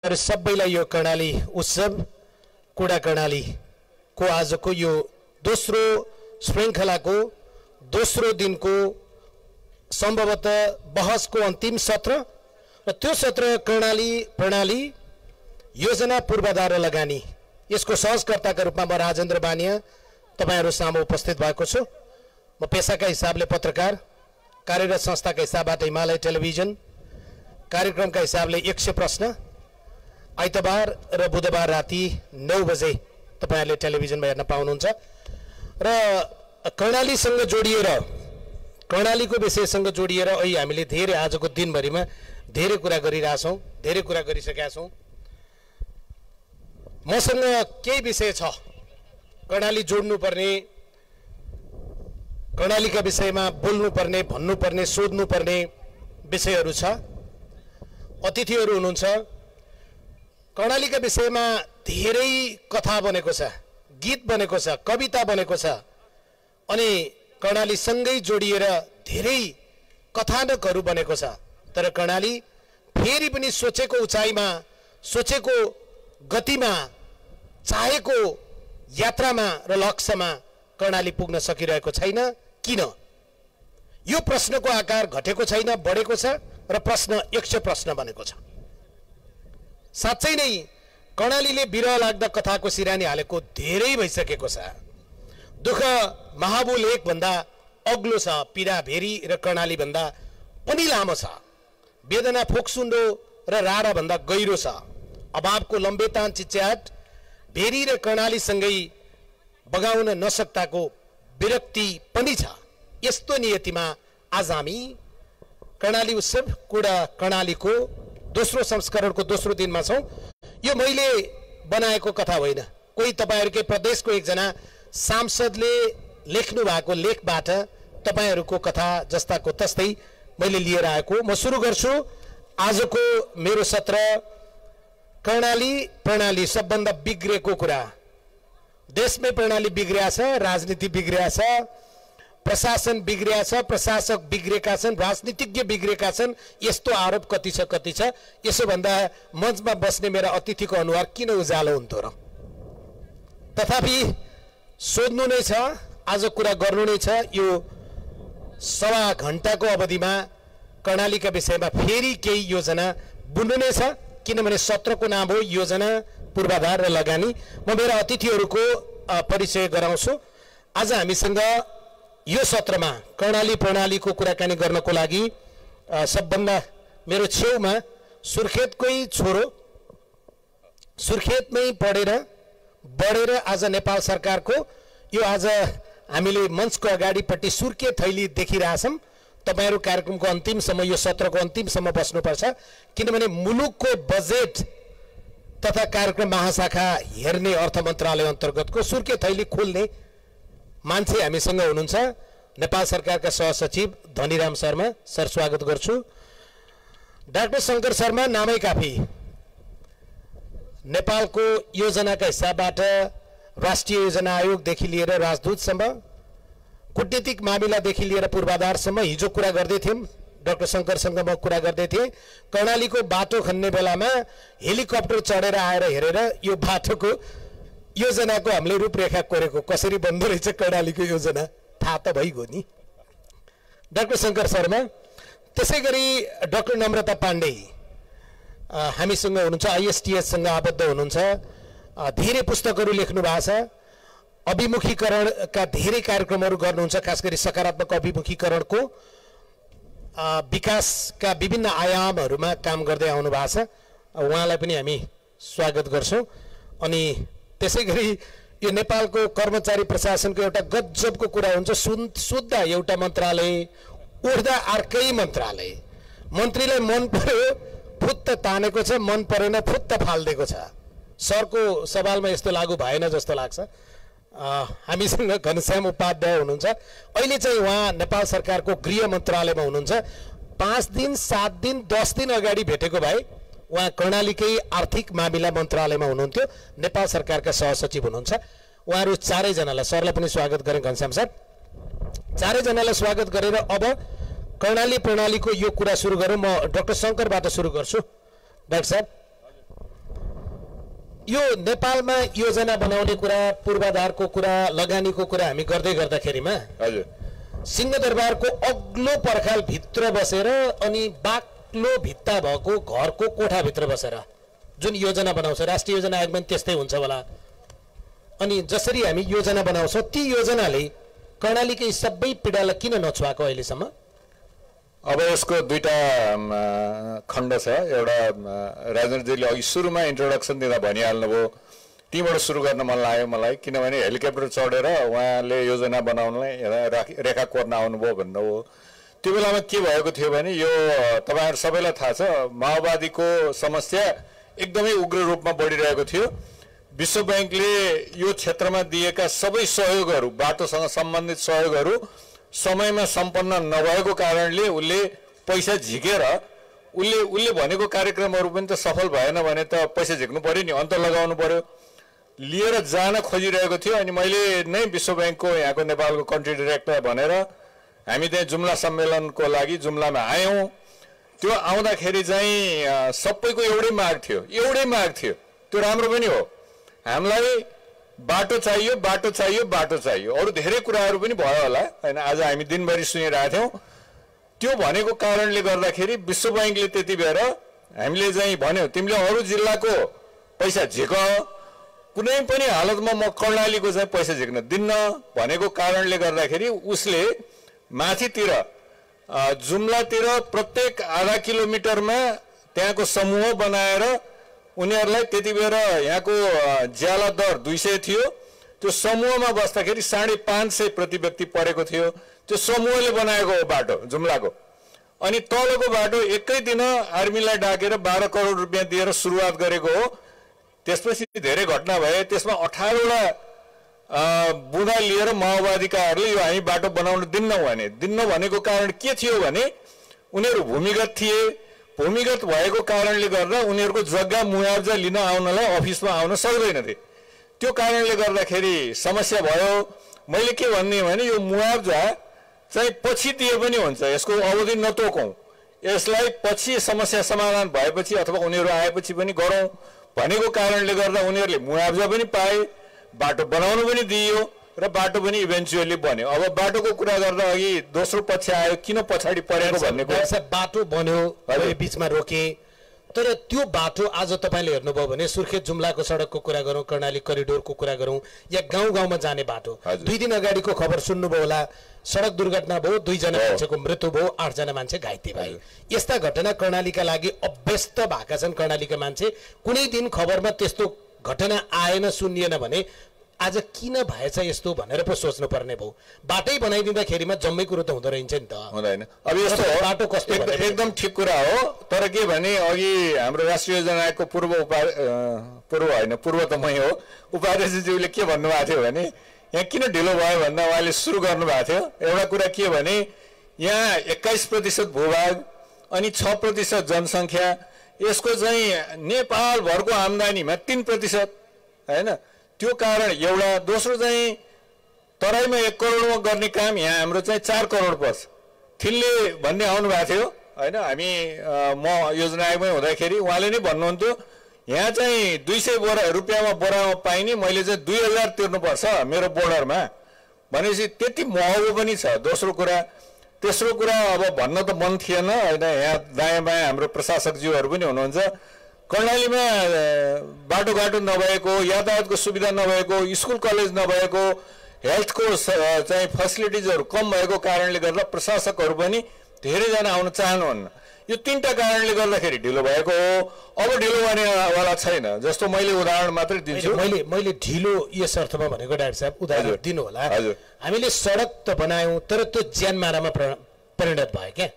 सबैलाई यो कर्णाली उत्सव कुरा कर्णाली को आजको यो दोस्रो श्रृंखलाको दोस्रो दिनको सम्भवतः बहसको अन्तिम सत्र र त्यो सत्र कर्णाली प्रणाली योजना पूर्वाधार र लगानी यसको सहजकर्ताका रूपमा म राजेन्द्र बानिया तपाईहरु सामु उपस्थित भएको छु। म पेशाका हिसाबले पत्रकार, कार्यरत संस्थाका हिसाबबाट हिमालय टेलिभिजन, कार्यक्रमका हिसाबले 100 प्रश्न आइतबार र बुधबार राति 9 बजे तपाईहरुले टेलिभिजनमा हेर्न पाउनुहुन्छ र कर्णालीसँग जोडिएर कर्णालीको विषयसँग जोडिएर अहिले हामीले धेरै आजको दिनभरिमा धेरै कुरा गरिरहेछौं, धेरै कुरा गरिसकेका छौं। मसँग केही विषय छ कर्णाली जोड्नुपर्ने, कर्णालीका विषयमा बोल्नुपर्ने, भन्नुपर्ने, सोध्नुपर्ने विषयहरू छ। अतिथिहरू हुनुहुन्छ। कर्णालीका विषयमा धेरै कथा बनेको छ, गीत बनेको छ, कविता बनेको छ अनि कर्णालीसँगै जोडिएर धेरै कथानकहरू बनेको छ। तर कर्णाली फेरि पनि सोचेको उचाइमा, सोचेको गतिमा, चाहेको यात्रामा र लक्ष्यमा कर्णाली पुग्न सकिरहेको छैन। किन? यो प्रश्नको आकार घटेको छैन, बढेको छ र प्रश्न 100 प्रश्न बनेको छ। साच्चै नै कर्णालीले बिरह लाग्दा कथाको सिरानी हालेको धेरै भइसकेको छ। दुःख महाबुल एक भन्दा अग्लो छ, पीडा भेरी र कर्णाली भन्दा पनि लामो छ। वेदना फोक्सुन्डो र रारा भन्दा गहिरो छ। अभावको लम्बेतान चिच्याट भेरी र कर्णाली सँगै बगाउन नसक्ताको विरक्ति पनि छ। यस्तो नियतिमा आज हामी कर्णाली उत्सव कुरा कर्णालीको दोस्रो संस्करणको दोस्रो दिनमा छौं। यो मैले बनाएको कथा होइन, कोही तपाईहरुकै प्रदेशको एकजना सांसदले लेख्नु भएको लेखबाट तपाईहरुको कथा जस्ताको तस्तै मैले लिएर आएको। म सुरु गर्छु आजको मेरो सत्र कर्णाली प्रणाली सबभन्दा बिग्रेको कुरा। देशमै प्रणाली बिग्रिया छ, राजनीति बिग्रिया छ, प्रशासन बिग्रिया छ, प्रशासक बिग्रेका छन्, राजनीतिज्ञ बिग्रेका छन्। यस्तो आरोप कति छ कति छ। यसो भन्दा मञ्चमा बस्ने मेरा अतिथिको अनुहार किन उज्यालो हुन्थ्यो र? तथापि सोध्नु नै छ, आज कुरा गर्नु नै छ। यो सवा घण्टाको अवधिमा कर्णालीका विषयमा फेरि केही योजना बुन्नु नै छ, किनभने सत्रको नाम हो योजना पूर्वाधार र लगानी। म मेरा अतिथिहरूको परिचय गराउँछु। आज हामीसँग यो सत्रमा कर्णाली प्रणालीको कुराकानी गर्नको लागि सबभन्दा मेरो छेउमा सुर्खेतकै छोरो, सुर्खेतमै पढेर बढेर आज नेपाल सरकारको यो आज हामीले मञ्चको अगाडिपट्टि सुर्खेत थैली देखिरहेछौं। तपाईहरु कार्यक्रमको अन्तिमसम्म, यो सत्रको अन्तिमसम्म बस्नुपर्छ, किनभने मुलुकको बजेट तथा कार्यक्रम महाशाखा हेर्ने अर्थ मन्त्रालय अन्तर्गतको सुर्खेत थैली खोल्ने मान्छे हामीसँग हुनुहुन्छ। नेपाल सरकारका सहसचिव धनीराम शर्मा सर, स्वागत गर्छु। डाक्टर शंकर शर्मा नामै काफी, नेपालको योजनाका हिसाबबाट राष्ट्रिय योजना आयोगदेखि लिएर राजदूतसम्म, कूटनीतिक मामिलादेखि लिएर पूर्वाधारसम्म हिजो कुरा गर्दै थियौं। डाक्टर शंकरसँग म कुरा गर्दै थिएँ। कर्णालीको बाटो खन्ने बेलामा हेलिकप्टर चढेर आएर हेरेर यो बाटोको योजनाको हामीले रूपरेखा कोरेको, कसरी बन्द रहेछ कर्णालीको योजना थाहा त भइगयो नि। डाक्टर शंकर शर्मा, त्यसैगरी डाक्टर नम्रता पाण्डे हामीसँग हुनुहुन्छ, ISTS सँग आबद्ध हुनुहुन्छ। धेरै पुस्तकहरू लेख्नु भएको छ, अभिमुखीकरणका धेरै कार्यक्रमहरू गर्नुहुन्छ, खास गरी सकारात्मक अभिमुखीकरणको विकासका विभिन्न आयामहरूमा काम गर्दै आउनु भएको छ। उहाँलाई पनि हामी स्वागत गर्छौं। अनि त्यसैगरी यो नेपालको कर्मचारी प्रशासनको एउटा गजबको कुरा हुन्छ, सुत्दा एउटा मन्त्रालय, उठ्दा अर्कै मन्त्रालय। मन्त्रीलाई मन पर्यो फुत्त तानेको छ, मन परेन फुत्त फाल्देको छ। सरको सवालमा यस्तो लागू भएन जस्तो लाग्छ। हामीसँग घनश्याम उपाध्याय हुनुहुन्छ, अहिले चाहिँ उहाँ नेपाल सरकारको गृह मन्त्रालयमा हुनुहुन्छ। 5 दिन 7 दिन 10 दिन अगाडि भेटेको भए उहाँ कर्णालीकै आर्थिक मामिला मन्त्रालयमा हुनुहुन्थ्यो, नेपाल सरकारका सहसचिव हुनुहुन्छ। उहाँहरू चारैजनालाई, सरलाई पनि स्वागत गरे घनश्याम सर, चारैजनालाई स्वागत गरेर अब कर्णाली प्रणालीको यो कुरा सुरु गरौँ। म डाक्टर शंकरबाट सुरु गर्छु। डाक्टर साहब, यो नेपालमा योजना बनाउने कुरा, पूर्वाधारको कुरा, लगानीको कुरा हामी गर्दै गर्दाखेरिमा हजुर सिंहदरबारको अग्लो पर्खाल भित्र बसेर अनि बाक्लो भित्ता भएको घरको कोठाभित्र बसेर जुन योजना बनाउँछ, राष्ट्रिय योजना आयोग पनि त्यस्तै हुन्छ होला। अनि जसरी हामी योजना बनाउँछौँ ती योजनाले कर्णालीकै सबै पीडालाई किन नछुवाएको अहिलेसम्म? अब यसको दुईटा खण्ड छ। एउटा राजेन्द्रजीले अघि सुरुमा इन्ट्रोडक्सन दिँदा भनिहाल्नुभयो, तीबाट सुरु गर्न मन लाग्यो मलाई, किनभने हेलिकप्टर चढेर उहाँले योजना बनाउनलाई रेखा कोर्न आउनुभयो भन्नुभयो। त्यो बेलामा के भएको थियो भने यो तपाईँहरू सबैलाई थाहा छ, माओवादीको समस्या एकदमै उग्र रूपमा बढिरहेको थियो। विश्व ब्याङ्कले यो क्षेत्रमा दिएका सबै सहयोगहरू, बाटोसँग सम्बन्धित सहयोगहरू समयमा सम्पन्न नभएको कारणले उसले पैसा झिकेर उसले भनेको कार्यक्रमहरू पनि त सफल भएन भने त पैसा झिक्नु पर्यो नि, अन्त लगाउनु पर्यो, लिएर जान खोजिरहेको थियो। अनि मैले नै विश्व ब्याङ्कको यहाँको नेपालको कन्ट्री डिरेक्टर भनेर हामी त्यहाँ जुम्ला सम्मेलनको लागि जुम्लामा आयौँ। त्यो आउँदाखेरि चाहिँ सबैको एउटै माग थियो। त्यो राम्रो पनि हो, हामीलाई बाटो चाहियो, बाटो चाहियो, बाटो चाहियो। अरू धेरै कुराहरू पनि भयो होला होइन, आज हामी दिनभरि सुनिरहेका थियौँ। त्यो भनेको कारणले गर्दाखेरि विश्व ब्याङ्कले त्यति बेर हामीले चाहिँ भन्यो, तिमीले अरू जिल्लाको पैसा झिक, कुनै पनि हालतमा म कर्णालीको चाहिँ पैसा झिक्न दिन्न भनेको कारणले गर्दाखेरि उसले माथितिर जुम्लातिर प्रत्येक आधा किलोमिटरमा त्यहाँको समूह बनाएर उनीहरूलाई त्यति बेर यहाँको ज्याला दर 200 थियो। त्यो समूहमा बस्दाखेरि 550 प्रति व्यक्ति परेको थियो। त्यो समूहले बनाएको हो बाटो जुम्लाको। अनि तलको बाटो एकै दिन आर्मीलाई डाकेर 12 करोड रुपियाँ दिएर सुरुवात गरेको हो। त्यसपछि धेरै घटना भए, त्यसमा 18वटा बुँदा लिएर माओवादीकाहरूले यो हामी बाटो बनाउन दिन्न भनेको कारण के थियो भने उनीहरू भूमिगत थिए। भूमिगत भएको कारणले गर्दा उनीहरूको जग्गा मुआवजा लिन आउनलाई अफिसमा आउन सक्दैनथे। त्यो कारणले गर्दाखेरि समस्या भयो। मैले के भन्ने भने यो मुआवजा चाहिँ पछि दिए पनि हुन्छ, यसको अवधि नतोकौँ, यसलाई पछि समस्या समाधान भएपछि अथवा उनीहरू आएपछि पनि गरौँ भनेको कारणले गर्दा उनीहरूले मुआवजा पनि पाए, बाटो बनाउनु पनि दिइयो र बाटो पनि इभेन्चुअली बन्यो। अब बाटोको कुरा गर्दा अघि दोस्रो पक्ष आयो, किन पछाडि परेको भन्ने कुरा। बाटो बन्यो, बीचमा रोके, तर त्यो बाटो आज तपाईँले हेर्नुभयो भने सुर्खेत जुम्लाको सडकको कुरा गरौँ, कर्णाली करिडोरको कुरा गरौँ, या गाउँ गाउँमा जाने बाटो, 2 दिन अगाडिको खबर सुन्नुभयो होला, सडक दुर्घटना भयो, 2 जना मान्छेको मृत्यु भयो, 8 जना मान्छे घाइते भए। यस्ता घटना कर्णालीका लागि अभ्यस्त भएका छन्। कर्णालीका मान्छे कुनै दिन खबरमा त्यस्तो घटना आएन, सुनिएन भने आज किन भएछ यस्तो भनेर पो सोच्नु पर्ने भयो। बाटै बनाइदिँदाखेरिमा जम्मै कुरो त हुँदो रहेछ नि त, हुँदैन। अब यस्तो बाटो कस्तो एकदम ठिक कुरा हो। तर के भने अघि हाम्रो राष्ट्रिय योजना आयोगको पूर्व त मै हो, उपाध्यक्षज्यूले के भन्नुभएको थियो भने यहाँ किन ढिलो भयो भन्दा उहाँले सुरु गर्नुभएको थियो। एउटा कुरा के भने यहाँ 21% भूभाग अनि 6% जनसङ्ख्या, यसको चाहिँ नेपालभरको आम्दानीमा 3% होइन। त्यो कारण एउटा। दोस्रो चाहिँ तराईमा 1 करोडमा गर्ने काम यहाँ हाम्रो चाहिँ 4 करोड पर्छ। थिनले भन्ने आउनु भएको थियो होइन, हामी म योजना आयोगमै हुँदाखेरि उहाँले नै भन्नुहुन्थ्यो यहाँ चाहिँ 200 रुपियाँमा बोरामा पाइने, मैले चाहिँ 2000 तिर्नुपर्छ मेरो बोर्डरमा भनेपछि त्यति महँगो पनि छ। दोस्रो कुरा। तेस्रो कुरा अब भन्न त मन थिएन होइन, यहाँ दायाँ बायाँ हाम्रो प्रशासकज्यूहरू पनि हुनुहुन्छ। कर्णालीमा बाटोघाटो नभएको, यातायातको सुविधा नभएको, स्कुल कलेज नभएको, हेल्थको चाहिँ फेसिलिटिजहरू कम भएको कारणले गर्दा प्रशासकहरू पनि धेरैजना आउन चाहनुहुन्न। यो 3टा कारणले गर्दाखेरि ढिलो भएको हो। अब ढिलो गर्नेवाला छैन। जस्तो मैले उदाहरण मात्रै दिन्छु। मैले ढिलो यस अर्थमा भनेको डाक्टर साहब उदाहरण दिनु होला। हामीले सडक त बनायौँ तर त्यो ज्यानमारामा परिणत भयो क्या।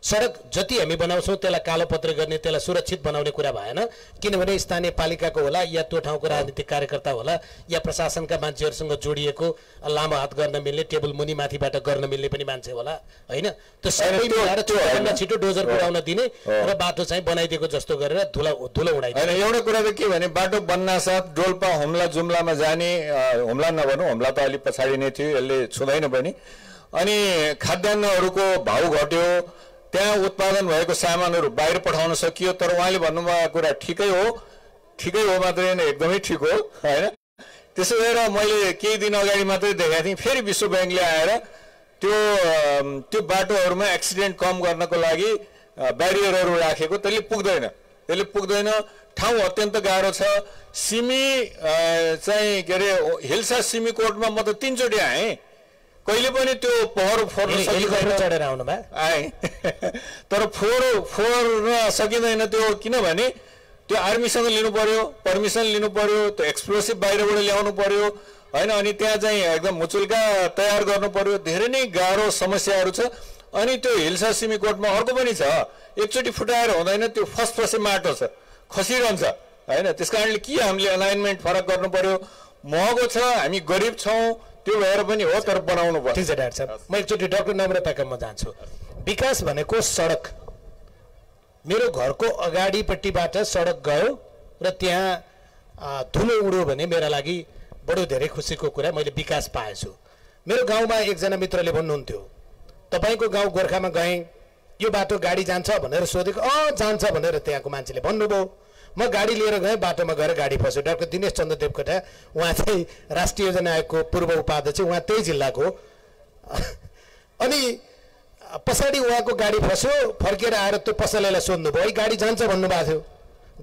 सडक जति हामी बनाउँछौँ त्यसलाई कालोपत्र गर्ने, त्यसलाई सुरक्षित बनाउने कुरा भएन। किनभने स्थानीय पालिकाको होला या त्यो ठाउँको राजनीतिक कार्यकर्ता होला या प्रशासनका मान्छेहरूसँग जोडिएको लामो हात गर्न मिल्ने, टेबल मुनि माथिबाट गर्न मिल्ने पनि मान्छे होला होइन। त्यो सबै मिलाएर छिटोभन्दा छिटो डोजर पुर्याउन दिने र बाटो चाहिँ बनाइदिएको जस्तो गरेर धुलो उडाइदिने। एउटा कुरा त के भने बाटो बन्नासाथ डोल्पा हुम्ला जुम्लामा जाने, हुम्ला नभनौँ, हुम्ला त अलिक पछाडि नै थियो, यसले छुँदैन पनि। अनि खाद्यान्नहरूको भाउ घट्यो, त्यहाँ उत्पादन भएको सामानहरू बाहिर पठाउन सकियो। तर उहाँले भन्नुभएको कुरा ठिकै हो, ठिकै हो मात्रै होइन, एकदमै ठिक हो होइन। त्यसो भएर मैले केही दिन अगाडि मात्रै देखाएको थिएँ, फेरि विश्व ब्याङ्कले आएर त्यो बाटोहरूमा एक्सिडेन्ट कम गर्नको लागि ब्यारियरहरू राखेको, त्यसले पुग्दैन। ठाउँ अत्यन्त गाह्रो छ। सिमी चाहिँ के अरे हिल्सा सिमी कोर्टमा म त 3 चोटि आएँ, कहिले पनि त्यो पोहोर फोर्न चढेर आउनु भयो आएँ तर फोर्न सकिँदैन त्यो, किनभने त्यो आर्मीसँग लिनु पर्यो, पर्मिसन लिनु पर्यो, त्यो एक्सप्लोसिभ बाहिरबाट ल्याउनु पर्यो होइन। अनि त्यहाँ चाहिँ एकदम मुचुल्का तयार गर्नु पर्यो, धेरै नै गाह्रो समस्याहरू छ। अनि त्यो हिल्सा सिमी कोर्टमा अर्को पनि छ, एकचोटि फुटाएर हुँदैन, त्यो फसफसे माटो छ, खसिरहन्छ होइन। त्यस कारणले के हामीले अलाइनमेन्ट फरक गर्नु पर्यो। महँगो छ, हामी गरिब छौँ, त्यो भएर पनि हो, तर बनाउनु पर्छ। ठिक छ डाक्टर साहब, म एकचोटि डाक्टर नम्रताकामा जान्छु। विकास भनेको सडक, मेरो घरको अगाडिपट्टिबाट सडक गयो र त्यहाँ धुलो उड्यो भने मेरा लागि बडो धेरै खुसीको कुरा, मैले विकास पाएछु। मेरो गाउँमा एकजना मित्रले भन्नुहुन्थ्यो, तपाईँको गाउँ गोर्खामा गएँ, यो बाटो गाडी जान्छ भनेर सोधेको, जान्छ भनेर त्यहाँको मान्छेले भन्नुभयो। म गाडी लिएर गएँ, बाटोमा गएर गाडी फस्यो। डाक्टर दिनेश चन्द्र देवकोटा, उहाँ चाहिँ राष्ट्रिय योजना आयोगको पूर्व उपाध्यक्ष, उहाँ त्यही जिल्लाको। अनि पछाडि उहाँको गाडी फस्यो, फर्केर आएर त्यो पसलेलाई सोध्नुभयो, है गाडी जान्छ भन्नुभएको थियो,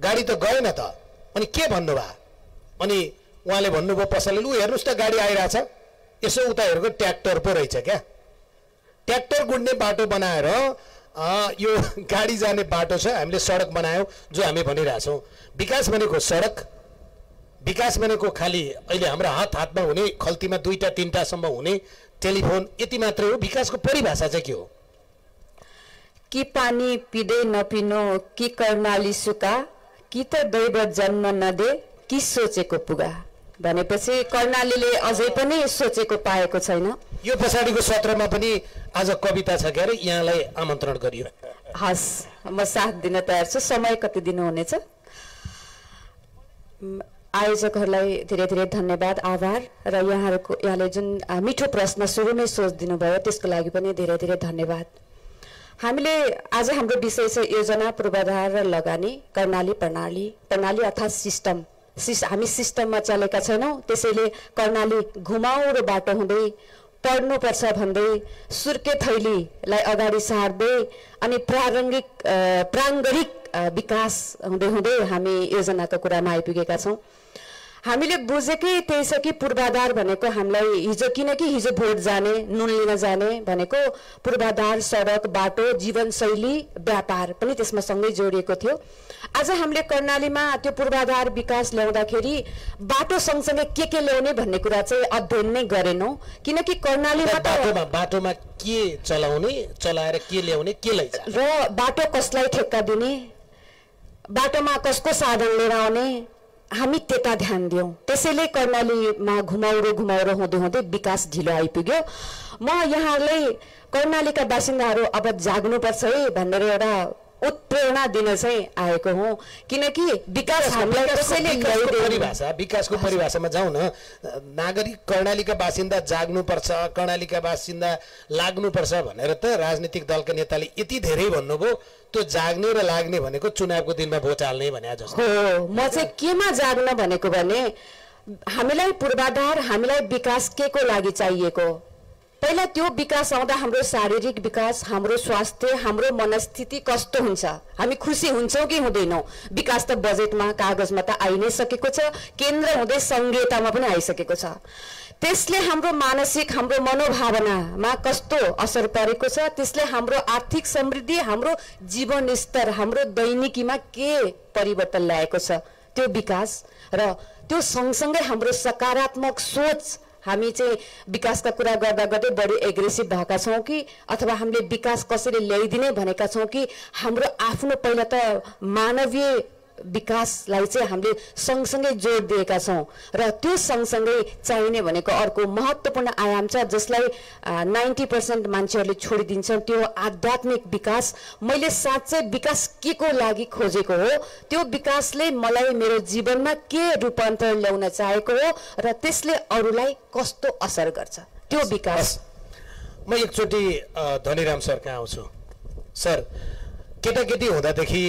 गाडी त गएन त, अनि के भन्नुभयो? अनि उहाँले भन्नुभयो पसलेले, ऊ हेर्नुहोस् त गाडी आइरहेछ, यसो उता हेरेको ट्र्याक्टर पो रहेछ क्या। ट्र्याक्टर गुड्ने बाटो बनाएर यो गाडी जाने बाटो छ, हामीले सडक बनायौँ, जो हामी भनिरहेछौँ। विकास भनेको सडक, विकास भनेको खालि अहिले हाम्रो हातमा हुने, खल्तीमा 2-3टासम्म हुने टेलिफोन, यति मात्रै हो? विकासको परिभाषा चाहिँ के हो? कि पानी पिँदै नपिनो, कि कर्णाली सुका, कि त दैव जन्म नदे, कि सोचेको पुगा भनेपछि कर्णालीले अझै पनि सोचेको पाएको छैन। यो पछाडिको सत्रमा पनि आज कविता छ क्यारे, यहाँलाई आमन्त्रण गरियो। हस्, म साथ दिन तयार छु। समय कति दिनुहुनेछ? आयोजकहरूलाई धेरै धेरै धन्यवाद, आभार। र यहाँले जुन मिठो प्रश्न सुरुमै सोचिदिनु भयो त्यसको लागि पनि धेरै धेरै धन्यवाद। हामीले आज हाम्रो विषय छ योजना, पूर्वाधार र लगानी, कर्णाली प्रणाली अर्थात् सिस्टम। हामी सिस्टममा चलेका छैनौँ, त्यसैले कर्णाली घुमाउरो बाटो हुँदै पढ्नुपर्छ भन्दै सुर्के थैलीलाई अगाडि सार्दै अनि प्राङ्गणिक विकास हुँदै हुँदै हामी योजनाको कुरामा आइपुगेका छौँ। हामीले बुझेकै त्यही छ कि पूर्वाधार भनेको हामीलाई किनकि हिजो भोट जाने, नुन लिन जाने भनेको पूर्वाधार, सडक, बाटो, जीवनशैली, व्यापार पनि त्यसमा सँगै जोडिएको थियो। आज हामीले कर्णालीमा त्यो पूर्वाधार विकास ल्याउँदाखेरि बाटो सँगसँगै के ल्याउने भन्ने कुरा चाहिँ अध्ययन नै गरेनौँ, किनकि कर्णालीमा बाटोमा के चलाउने, चलाएर के ल्याउने, के लैजाने र बाटो कसलाई ठेक्का दिने, बाटोमा कसको साधन लिएर आउने, हामी त्यता ध्यान दियौँ। त्यसैले कर्णालीमा घुमाउरो हुँदै हुँदै विकास ढिलो आइपुग्यो। म यहाँहरूलाई कर्णालीका बासिन्दाहरू अब जाग्नुपर्छ है भनेर एउटा उत्प्रेरणा दिन चाहिँ आएको हुँ, किनकि विकास हामीलाई कसैले विकासको परिभाषामा जाउँ न। नागरिक कर्णालीका बासिन्दा जाग्नुपर्छ, कर्णालीका बासिन्दा लाग्नुपर्छ भनेर त राजनीतिक दलका नेताले यति धेरै भन्नुभयो। त्यो जाग्ने र लाग्ने भनेको चुनावको दिनमा भोट हाल्ने भने जस्तो हो। म चाहिँ केमा जाग्न भनेको भने हामीलाई पूर्वाधार, हामीलाई विकास के को लागि चाहिएको? पहिला त्यो विकास आउँदा हाम्रो शारीरिक विकास, हाम्रो स्वास्थ्य, हाम्रो मनस्थिति कस्तो हुन्छ, हामी खुसी हुन्छौँ कि हुँदैनौँ? विकास त बजेटमा, कागजमा त आइ नै सकेको छ, केन्द्र हुँदै सङ्घीयतामा पनि आइसकेको छ। त्यसले हाम्रो मानसिक, हाम्रो मनोभावनामा कस्तो असर परेको छ, त्यसले हाम्रो आर्थिक समृद्धि, हाम्रो जीवनस्तर, हाम्रो दैनिकीमा के परिवर्तन ल्याएको छ, त्यो विकास। र त्यो सँगसँगै हाम्रो सकारात्मक सोच, हामी चाहिँ विकासका कुरा गर्दा गर्दै बढी एग्रेसिभ भएका छौँ कि अथवा हामीले विकास कसरी ल्याइदिने भनेका छौँ कि हाम्रो आफ्नो पहिला त मानवीय विकासलाई चाहिँ हामीले सँगसँगै जोड दिएका छौँ। र त्यो सँगसँगै चाहिने भनेको अर्को महत्त्वपूर्ण आयाम छ, जसलाई 90% मान्छेहरूले छोडिदिन्छन्, त्यो आध्यात्मिक विकास। मैले साँच्चै विकास के को लागि खोजेको हो, त्यो विकासले मलाई मेरो जीवनमा के रूपान्तरण ल्याउन चाहेको हो र त्यसले अरूलाई कस्तो असर गर्छ, त्यो विकास। म एकचोटि धनीराम सर कहाँ आउँछु। सर, केटाकेटी हुँदादेखि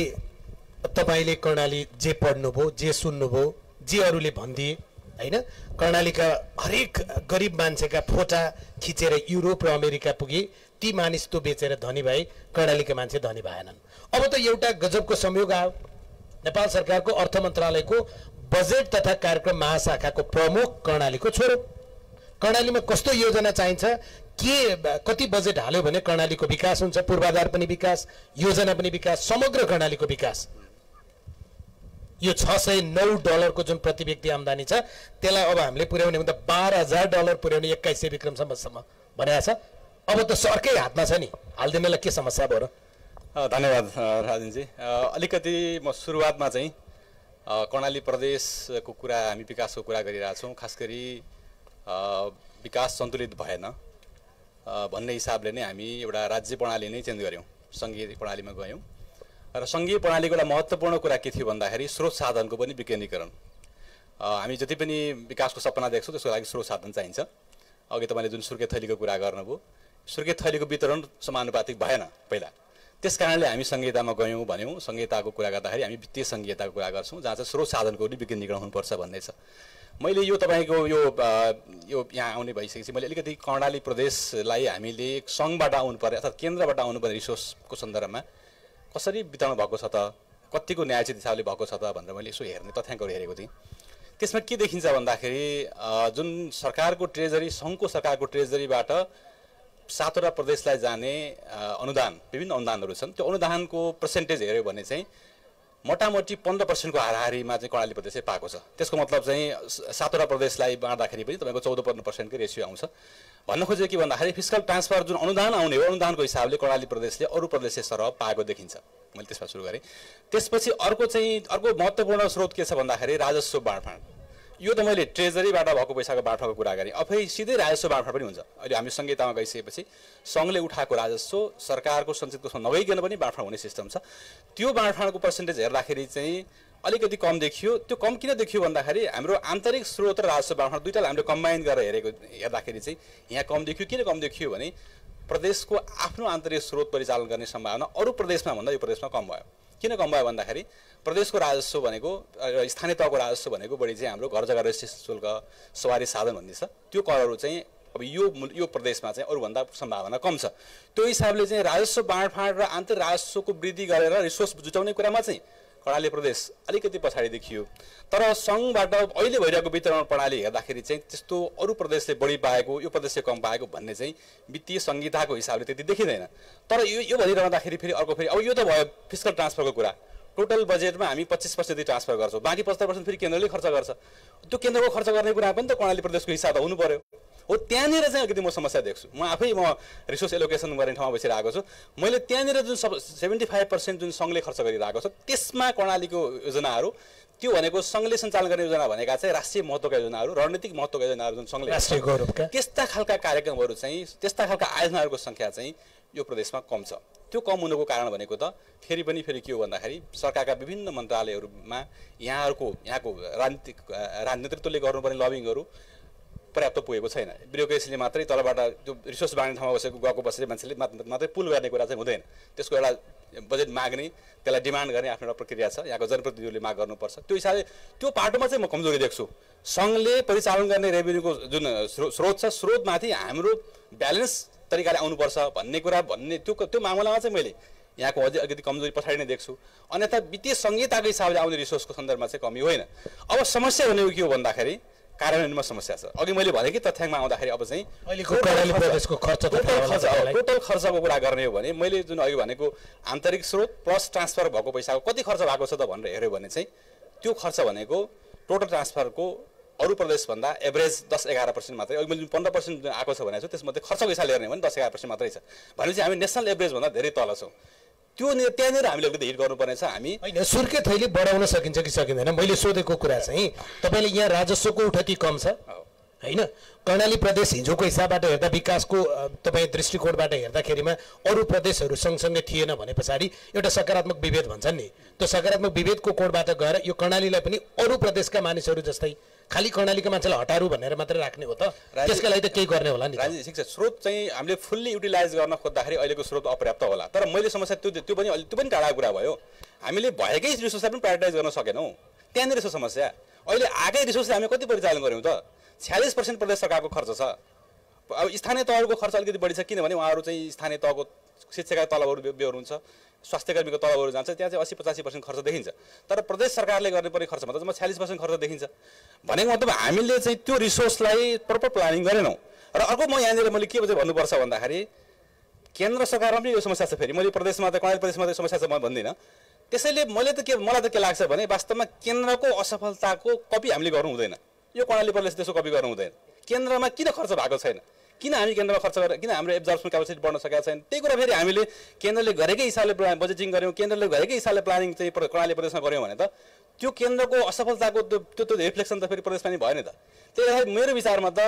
तपाईँले कर्णाली जे पढ्नुभयो जे सुन्नुभयो जे अरूले भनिदिए होइन कर्णालीका हरेक गरिब मान्छेका फोटा खिचेर युरोप र अमेरिका पुगे ती मानिस त्यो बेचेर धनी भए कर्णालीका मान्छे धनी भएनन् अब त एउटा गजबको संयोग आयो नेपाल सरकारको अर्थ मन्त्रालयको बजेट तथा कार्यक्रम महाशाखाको प्रमुख कर्णालीको छोरो कर्णालीमा कस्तो योजना चाहिन्छ के कति बजेट हाल्यो भने कर्णालीको विकास हुन्छ पूर्वाधार पनि विकास योजना पनि विकास समग्र कर्णालीको विकास यो $609 को जुन प्रति व्यक्ति आम्दानी छ त्यसलाई अब हामीले पुर्याउने भन्दा $12,000 पुर्याउने 2100 विक्रमसम्म भनेको छ अब त सरकै हातमा छ नि हाल्दिनलाई के समस्या भयो र धन्यवाद राजनजी अलिकति म सुरुवातमा चाहिँ कर्णाली प्रदेशको कुरा हामी विकासको कुरा गरिरहेका छौँ खास गरी विकास सन्तुलित भएन भन्ने हिसाबले नै हामी एउटा राज्य प्रणाली नै चेन्ज गर्यौँ सङ्घीय प्रणालीमा गयौँ र सङ्घीय प्रणालीको एउटा महत्त्वपूर्ण कुरा के थियो भन्दाखेरि स्रोत साधनको पनि विकेन्द्रीकरण हामी जति पनि विकासको सपना देख्छौँ त्यसको लागि स्रोत साधन चाहिन्छ अघि तपाईँले जुन सुर्खेत थैलीको कुरा गर्नुभयो सुर्खेत थैलीको वितरण समानुपातिक भएन पहिला त्यस कारणले हामी संहितामा गयौँ भन्यौँ संहिताको कुरा गर्दाखेरि हामी वित्तीय संहिताको कुरा गर्छौँ जहाँ चाहिँ स्रोत साधनको पनि विकेन्द्रीकरण हुनुपर्छ भन्ने छ मैले यो तपाईँको यो यहाँ आउने भइसकेपछि मैले अलिकति कर्णाली प्रदेशलाई हामीले सङ्घबाट आउनुपर्ने अर्थात् केन्द्रबाट आउनुपर्ने रिसोर्सको सन्दर्भमा कसरी वितरण भएको छ त कतिको न्यायोचित हिसाबले भएको छ त भनेर मैले यसो हेर्ने तथ्याङ्कहरू हेरेको थिएँ त्यसमा के देखिन्छ भन्दाखेरि जुन सरकारको ट्रेजरी सङ्घको सरकारको ट्रेजरीबाट 7वटा प्रदेशलाई जाने अनुदान विभिन्न अनुदानहरू छन् त्यो अनुदानको पर्सेन्टेज हेऱ्यो भने चाहिँ मोटामोटी 15% को हाराहारीमा चाहिँ कर्णाली प्रदेशले पाएको छ त्यसको मतलब चाहिँ 7वटा प्रदेशलाई बाँड्दाखेरि पनि तपाईँको 14% रेसियो आउँछ भन्न खोजेको के भन्दाखेरि फिस्कल ट्रान्सफर जुन अनुदान आउने हो अनुदानको हिसाबले कर्णाली प्रदेशले अरू प्रदेशले सरह पाएको देखिन्छ मैले त्यसमा सुरु गरेँ त्यसपछि अर्को महत्त्वपूर्ण स्रोत के छ भन्दाखेरि राजस्व बाँडफाँड यो त मैले ट्रेजरीबाट भएको पैसाको बाँडफाँडको कुरा गरेँ अब फेरि सिधै राजस्व बाँडफाँड पनि हुन्छ अहिले हामी संहितामा गइसकेपछि सङ्घले उठाएको राजस्व सरकारको सञ्चित कोषमा नगइकन पनि बाँडफाँड हुने सिस्टम छ त्यो बाँडफाँडको पर्सेन्टेज हेर्दाखेरि चाहिँ अलिकति कम देखियो त्यो कम किन देखियो भन्दाखेरि हाम्रो आन्तरिक स्रोत र राजस्व बाँडफाँड दुईटालाई हामीले कम्बाइन गरेर हेर्दाखेरि चाहिँ यहाँ कम देखियो किन कम देखियो भने प्रदेशको आफ्नो आन्तरिक स्रोत परिचालन गर्ने सम्भावना अरू प्रदेशमा भन्दा यो प्रदेशमा कम भयो किन कम भयो भन्दाखेरि प्रदेशको राजस्व भनेको स्थानीय तहको राजस्व भनेको बढी चाहिँ हाम्रो घर जग्गा रेजिस्ट्रेसन शुल्क सवारी साधन भन्ने छ त्यो करहरू चाहिँ अब यो प्रदेशमा चाहिँ अरूभन्दा सम्भावना कम छ त्यो हिसाबले चाहिँ राजस्व बाँडफाँड र आन्तरिक राजस्वको वृद्धि गरेर रिसोर्स जुटाउने कुरामा चाहिँ कर्णाली प्रदेश अलिकति पछाडि देखियो तर सङ्घबाट अहिले भइरहेको वितरण प्रणाली हेर्दाखेरि चाहिँ त्यस्तो अरू प्रदेशले बढी पाएको यो प्रदेशले कम पाएको भन्ने चाहिँ वित्तीय संहिताको हिसाबले त्यति देखिँदैन तर यो भनिरहँदाखेरि फेरि अर्को फेरि अब यो त भयो फिस्कल ट्रान्सफरको कुरा टोटल बजेटमा हामी 25% ट्रान्सफर गर्छौँ बाँकी 75% फेरि केन्द्रले खर्च गर्छ त्यो केन्द्रको खर्च गर्ने कुरा पनि त कर्णाली प्रदेशको हिसाब हुनु पर्यो हो त्यहाँनिर चाहिँ अलिकति म समस्या देख्छु म आफै रिसोर्स एलोकेसन गर्ने ठाउँमा बसिरहेको छु मैले त्यहाँनिर जुन 75% जुन सङ्घले खर्च गरिरहेको छ त्यसमा कर्णालीको योजनाहरू त्यो भनेको सङ्घले सञ्चालन गर्ने योजना भनेका चाहिँ राष्ट्रिय महत्त्वका योजनाहरू रणनीतिक महत्त्वका योजनाहरू जुन सङ्घले त्यस्ता खालका कार्यक्रमहरू चाहिँ त्यस्ता खालका आयोजनाहरूको सङ्ख्या चाहिँ यो प्रदेशमा कम छ त्यो कम हुनुको कारण भनेको त फेरि के हो भन्दाखेरि सरकारका विभिन्न मन्त्रालयहरूमा यहाँको राजनीतित्वले गर्नुपर्ने लबिङहरू पर्याप्त पुगेको छैन ब्युरोक्रेसीले मात्रै तलबाट त्यो रिसोर्स बाँड्ने ठाउँमा बसेर मान्छेले मात्रै पुल गर्ने कुरा चाहिँ हुँदैन त्यसको एउटा बजेट माग्ने त्यसलाई डिमान्ड गर्ने आफ्नो एउटा प्रक्रिया छ यहाँको जनप्रतिनिधिहरूले माग गर्नुपर्छ त्यो हिसाबले त्यो पाटोमा चाहिँ म कमजोरी देख्छु सङ्घले परिचालन गर्ने रेभेन्यूको जुन स्रोत छ स्रोतमाथि हाम्रो ब्यालेन्स तरिकाले आउनुपर्छ भन्ने त्यो मामलामा चाहिँ मैले यहाँको अझै अलिकति कमजोरी पछाडि नै देख्छु अन्यथा वित्तीय संहिताको हिसाबले आउने रिसोर्सको सन्दर्भमा चाहिँ कमी होइन अब समस्या भनेको के हो भन्दाखेरि कार्यान्वयनमा समस्या छ अघि मैले भने कि तथ्याङ्कमा आउँदाखेरि अब चाहिँ टोटल खर्चको कुरा गर्ने हो भने मैले जुन अघि भनेको आन्तरिक स्रोत प्लस ट्रान्सफर भएको पैसाको कति खर्च भएको छ त भनेर हेऱ्यो भने चाहिँ त्यो खर्च भनेको टोटल ट्रान्सफरको अरू प्रदेशभन्दा एभरेज 10-11% मात्रै अघि मैले 15% आएको छ भनेको छु त्यसमध्ये खर्चको हिसाबले हेर्ने भने 10-11% मात्रै छ भनेपछि हामी नेसनल एभरेजभन्दा धेरै तल छौँ त्यहाँनिर हामीले अलिकति हिट गर्नुपर्ने छ हामी होइन सुर्खेत थैली बढाउन सकिन्छ कि सकिँदैन मैले सोधेको कुरा चाहिँ तपाईँले यहाँ राजस्वको उठती कम छ हैन। कर्णाली प्रदेश हिजोको हिसाबबाट हेर्दा विकासको तपाईँ दृष्टिकोणबाट हेर्दाखेरिमा अरू प्रदेशहरू सँगसँगै थिएन भने पछाडि एउटा सकारात्मक विभेद भन्छन् नि, त्यो सकारात्मक विभेदको कोणबाट गएर यो कर्णालीलाई पनि अरू प्रदेशका मानिसहरू जस्तै खालि कर्णालीका मान्छेलाई हटारू भनेर मात्रै राख्ने हो त, त्यसका लागि त केही गर्ने होला नि। राजी ठिक छ, स्रोत चाहिँ हामीले फुल्ली युटिलाइज गर्न खोज्दाखेरि अहिलेको स्रोत अपर्याप्त होला, तर मैले समस्या त्यो पनि टाढा कुरा भयो। हामीले भएकै रिसोर्सलाई पनि प्रायोरिटाइज गर्न सकेनौँ, त्यहाँनिर छ समस्या। अहिले आएकै रिसोर्सले हामी कति परिचालन गऱ्यौँ त? 46% प्रदेश सरकारको खर्च छ। अब स्थानीय तहको खर्च अलिकति बढी छ, किनभने उहाँहरू चाहिँ स्थानीय तहको शिक्षाका तलबहरू बेहोर्नुहुन्छ, स्वास्थ्य कर्मीको तलबहरू जान्छ, त्यहाँ चाहिँ 80-85% खर्च देखिन्छ। तर प्रदेश सरकारले गर्ने पर्ने खर्चमा त 46% खर्च देखिन्छ। भनेको मतलब हामीले चाहिँ त्यो रिसोर्सलाई प्रपर प्लानिङ गरेनौँ। र अर्को म यहाँनिर मैले के भन्नुपर्छ भन्दाखेरि केन्द्र सरकारमा पनि यो समस्या छ। फेरि मैले प्रदेशमा त कर्णाली प्रदेशमा त समस्या छ म भन्दिनँ। त्यसैले मलाई त के लाग्छ भने वास्तवमा केन्द्रको असफलताको कपी हामीले गर्नु हुँदैन। यो कर्णाली प्रदेश त्यसको कपी गर्नु हुँदैन। केन्द्रमा किन खर्च भएको छैन, किन हामी केन्द्रमा खर्च गरेर, किन हाम्रो एब्जर्भमेन्ट क्यापेसिटी बढ्न सकेका छैन, त्यही कुरा फेरि हामीले केन्द्रले गरेकै हिसाबले बजेटिङ गऱ्यौँ, केन्द्रले गरेकै हिसाबले प्लानिङ चाहिँ कर्णाली प्रदेशमा गऱ्यौँ भने त त्यो केन्द्रको असफलताको त्यो रिफ्लेक्सन त फेरि प्रदेशमा नि भयो नि त। त्यही भएर मेरो विचारमा त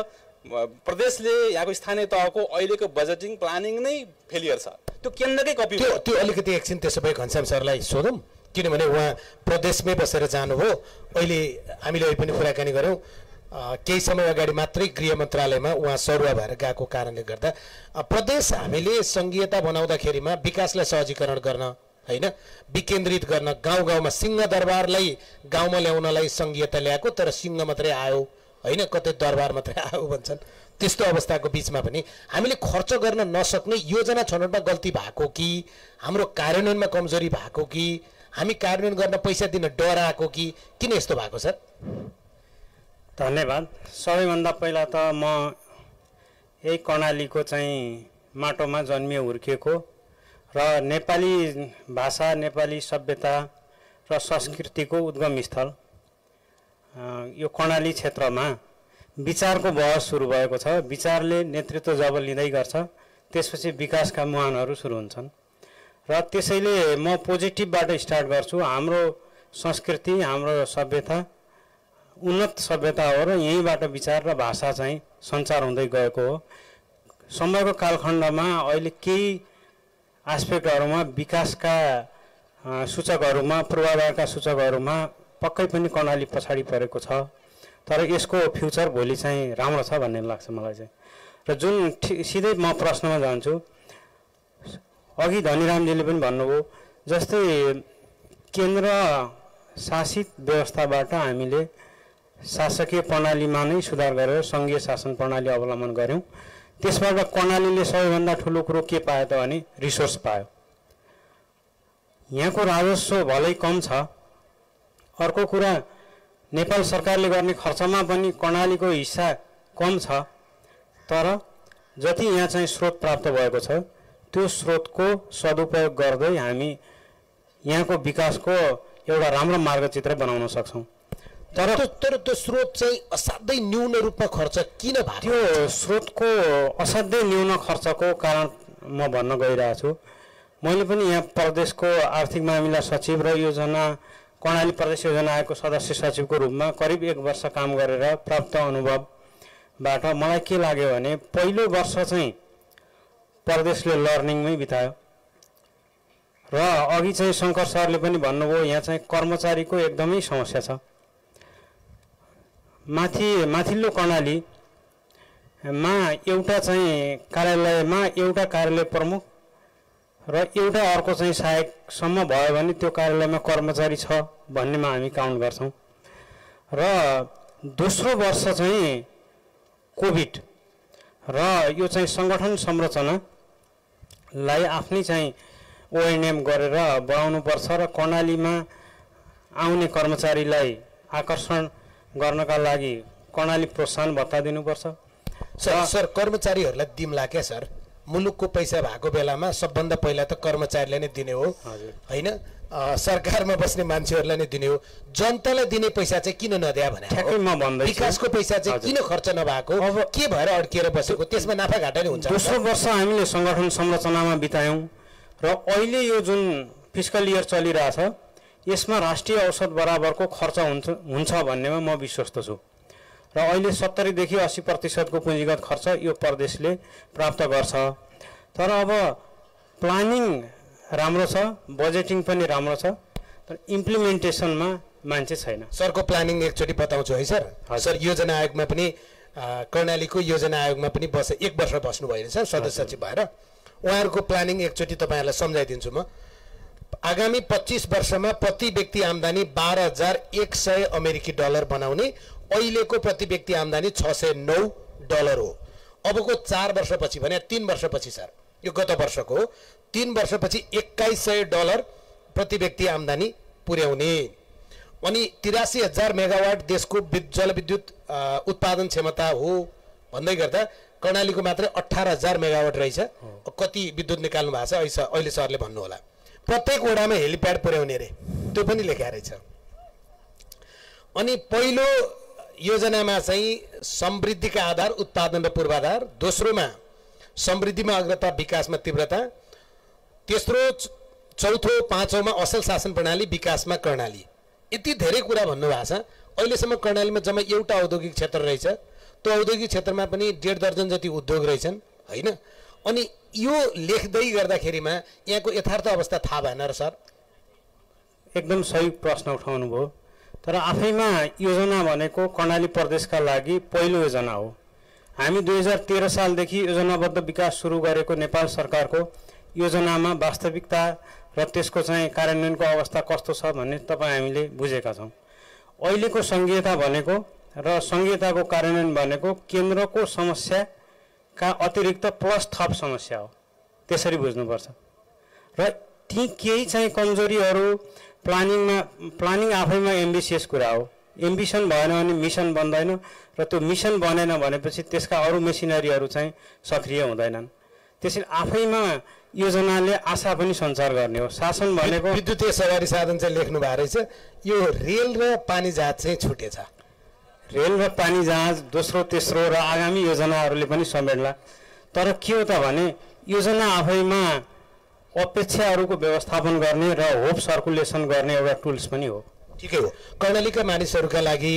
प्रदेशले यहाँको स्थानीय तहको अहिलेको बजेटिङ प्लानिङ नै फेलियर छ, त्यो केन्द्रकै कपी हो। त्यो अलिकति एकछिन त्यसो भए घनश्याम सरलाई सोधौँ, किनभने उहाँ प्रदेशमै बसेर जानुभयो। अहिले हामीले अहिले पनि कुराकानी गऱ्यौँ, केही समय अगाडि मात्रै गृह मन्त्रालयमा उहाँ सरुवा भएर गएको कारणले गर्दा प्रदेश हामीले सङ्घीयता बनाउँदाखेरिमा विकासलाई सहजीकरण गर्न हैन, विकेन्द्रित गर्न, गाउँ गाउँमा सिंहदरबारलाई गाउँमा ल्याउनलाई सङ्घीयता ल्याएको, तर सिंह मात्रै आयो हैन, कतै दरबार मात्रै आयो भन्छन्। त्यस्तो अवस्थाको बिचमा पनि हामीले खर्च गर्न नसक्ने योजना छनौटमा गल्ती भएको कि हाम्रो कार्यान्वयनमा कमजोरी भएको कि हामी कार्यान्वयन गर्न पैसा दिन डराएको कि किन यस्तो भएको सर? धन्यवाद। सबैभन्दा पहिला त म यही कर्णालीको चाहिँ माटोमा जन्मिए हुर्किएको र नेपाली भाषा, नेपाली सभ्यता र संस्कृतिको उद्गम स्थल यो कर्णाली क्षेत्रमा विचारको बहस सुरु भएको छ। विचारले नेतृत्व जब लिँदै गर्छ त्यसपछि विकासका मुहानहरू सुरु हुन्छन् र त्यसैले म पोजिटिभबाट स्टार्ट गर्छु। हाम्रो संस्कृति, हाम्रो सभ्यता उन्नत सभ्यता हो र यहीँबाट विचार र भाषा चाहिँ सञ्चार हुँदै गएको हो। समयको कालखण्डमा अहिले केही एस्पेक्टहरूमा विकासका सूचकहरूमा, पूर्वाधारका सूचकहरूमा पक्कै पनि कर्णाली पछाडि परेको छ, तर यसको फ्युचर भोलि चाहिँ राम्रो छ भन्ने लाग्छ मलाई चाहिँ। र जुन सिधै म प्रश्नमा जान्छु, अघि धनीरामजीले पनि भन्नुभयो जस्तै केन्द्र शासित व्यवस्थाबाट हामीले शासकीय प्रणालीमा नै सुधार गरेर सङ्घीय शासन प्रणाली अवलम्बन गऱ्यौँ। त्यसबाट कर्णालीले सबैभन्दा ठुलो कुरो के पायो त भने रिसोर्स पायो। यहाँको राजस्व भलै कम छ, अर्को कुरा नेपाल सरकारले गर्ने खर्चमा पनि कर्णालीको हिस्सा कम छ, तर जति यहाँ चाहिँ स्रोत प्राप्त भएको छ त्यो स्रोतको सदुपयोग गर्दै हामी यहाँको विकासको एउटा राम्रो मार्गचित्र बनाउन सक्छौँ। तर त्यो स्रोत चाहिँ असाध्यै न्यून रूपमा खर्च किन भएको? त्यो स्रोतको असाध्यै न्यून खर्चको कारण म भन्न गइरहेको छु। मैले पनि यहाँ प्रदेशको आर्थिक मामिला सचिव र योजना कर्णाली प्रदेश योजना आयोगको सदस्य सचिवको रूपमा करिब 1 वर्ष काम गरेर प्राप्त अनुभवबाट मलाई के लाग्यो भने पहिलो वर्ष चाहिँ प्रदेशले लर्निङमै बितायो र अघि चाहिँ शङ्कर सरले पनि भन्नुभयो यहाँ चाहिँ कर्मचारीको एकदमै समस्या छ। माथिल्लो कर्णालीमा एउटा चाहिँ कार्यालयमा एउटा कार्यालय प्रमुख र एउटा अर्को चाहिँ सहायकसम्म भयो भने त्यो कार्यालयमा कर्मचारी छ भन्नेमा हामी काउन्ट गर्छौँ। र दोस्रो वर्ष चाहिँ कोभिड र यो चाहिँ सङ्गठन संरचनालाई आफ्नै चाहिँ ओएनएम गरेर बढाउनुपर्छ र कर्णालीमा आउने कर्मचारीलाई आकर्षण गर्नका लागि कर्णाली प्रोत्साहन भत्ता दिनुपर्छ। सर कर्मचारीहरूलाई दिम्ला क्या सर? मुलुकको पैसा भएको बेलामा सबभन्दा पहिला त कर्मचारीलाई नै दिने हो हैन, सरकारमा बस्ने मान्छेहरूलाई नै दिने हो। जनतालाई दिने पैसा चाहिँ किन नदिया भने विकासको पैसा चाहिँ किन खर्च नभएको, अब के भएर अड्किएर बसेको? त्यसमा नाफा घाटा नै हुन्छ। दोस्रो वर्ष हामीले सङ्गठन संरचनामा बितायौँ र अहिले यो जुन फिस्कल इयर चलिरहेछ यसमा राष्ट्रिय औसत बराबरको खर्च हुन्छ भन्नेमा म विश्वस्त छु। र अहिले 70 देखि 80% को पुँजीगत खर्च यो प्रदेशले प्राप्त गर्छ। तर अब प्लानिङ राम्रो छ, बजेटिङ पनि राम्रो छ, तर इम्प्लिमेन्टेसनमा मान्छे छैन। सरको प्लानिङ एकचोटि बताउँछु है सर। सर योजना आयोगमा पनि कर्णालीको योजना आयोगमा पनि 1 वर्ष बस्नुभयो सर सदस्य सचिव भएर। उहाँहरूको प्लानिङ एकचोटि तपाईँहरूलाई सम्झाइदिन्छु म। आगामी 25 वर्षमा प्रति व्यक्ति आम्दानी $12,100 अमेरिकी डलर बनाउने, अहिलेको प्रति व्यक्ति आम्दानी $609 हो। अबको 4 वर्षपछि भने 3 वर्षपछि सर, यो गत वर्षको हो, 3 वर्षपछि $2,100 प्रति व्यक्ति आम्दानी पुर्याउने। अनि 83,000 मेगावाट देशको जलविद्युत उत्पादन क्षमता हो भन्दै गर्दा कर्णालीको मात्रै 18,000 मेगावाट रहेछ। कति विद्युत निकाल्नु भएको छ अहिले सरले भन्नुहोला। प्रत्येक वडामा हेलिप्याड पुर्याउने रे, त्यो पनि लेखा रहेछ। अनि पहिलो योजनामा चाहिँ समृद्धिका आधार उत्पादन र पूर्वाधार, दोस्रोमा समृद्धिमा अग्रता विकासमा तीव्रता, तेस्रो चौथो पाँचौँमा असल शासन प्रणाली विकासमा कर्णाली। यति धेरै कुरा भन्नुभएको छ। अहिलेसम्म कर्णालीमा जम्मा एउटा औद्योगिक क्षेत्र रहेछ, त्यो औद्योगिक क्षेत्रमा पनि 1.5 दर्जन जति उद्योग रहेछन् होइन। अनि यो लेख्दै गर्दाखेरिमा यहाँको यथार्थ अवस्था थाहा भएन र सर? एकदम सही प्रश्न उठाउनु भयो। तर आफैमा योजना भनेको कर्णाली प्रदेशका लागि पहिलो योजना हो। हामी 2013 सालदेखि योजनाबद्ध विकास सुरु गरेको नेपाल सरकारको योजनामा वास्तविकता र त्यसको चाहिँ कार्यान्वयनको अवस्था कस्तो छ भन्ने तपाईँ हामीले बुझेका छौँ। अहिलेको सङ्घीयता भनेको र सङ्घीयताको कार्यान्वयन भनेको केन्द्रको समस्याका अतिरिक्त प्लस थप समस्या हो, त्यसरी बुझ्नुपर्छ। र ती केही चाहिँ कमजोरीहरू प्लानिङ आफैमा एम्बिसियस कुरा हो। एम्बिसन भएन भने मिसन बन्दैन, र त्यो मिसन बनेन भनेपछि त्यसका अरू मेसिनरीहरू चाहिँ सक्रिय हुँदैनन्। त्यसैले आफैमा योजनाले आशा पनि सञ्चार गर्ने हो। शासन भनेको विद्युतीय सवारी साधन चाहिँ लेख्नु भएको रहेछ, यो रेल र पानी जहाज चाहिँ छुटेछ। रेल र पानी जहाज दोस्रो तेस्रो र आगामी योजनाहरूले पनि समेट्ला। तर के हो त भने योजना आफैमा अपेक्षाहरूको व्यवस्थापन गर्ने र होप सर्कुलेसन गर्ने एउटा टुल्स पनि हो। ठिकै हो। कर्णालीका मानिसहरूका लागि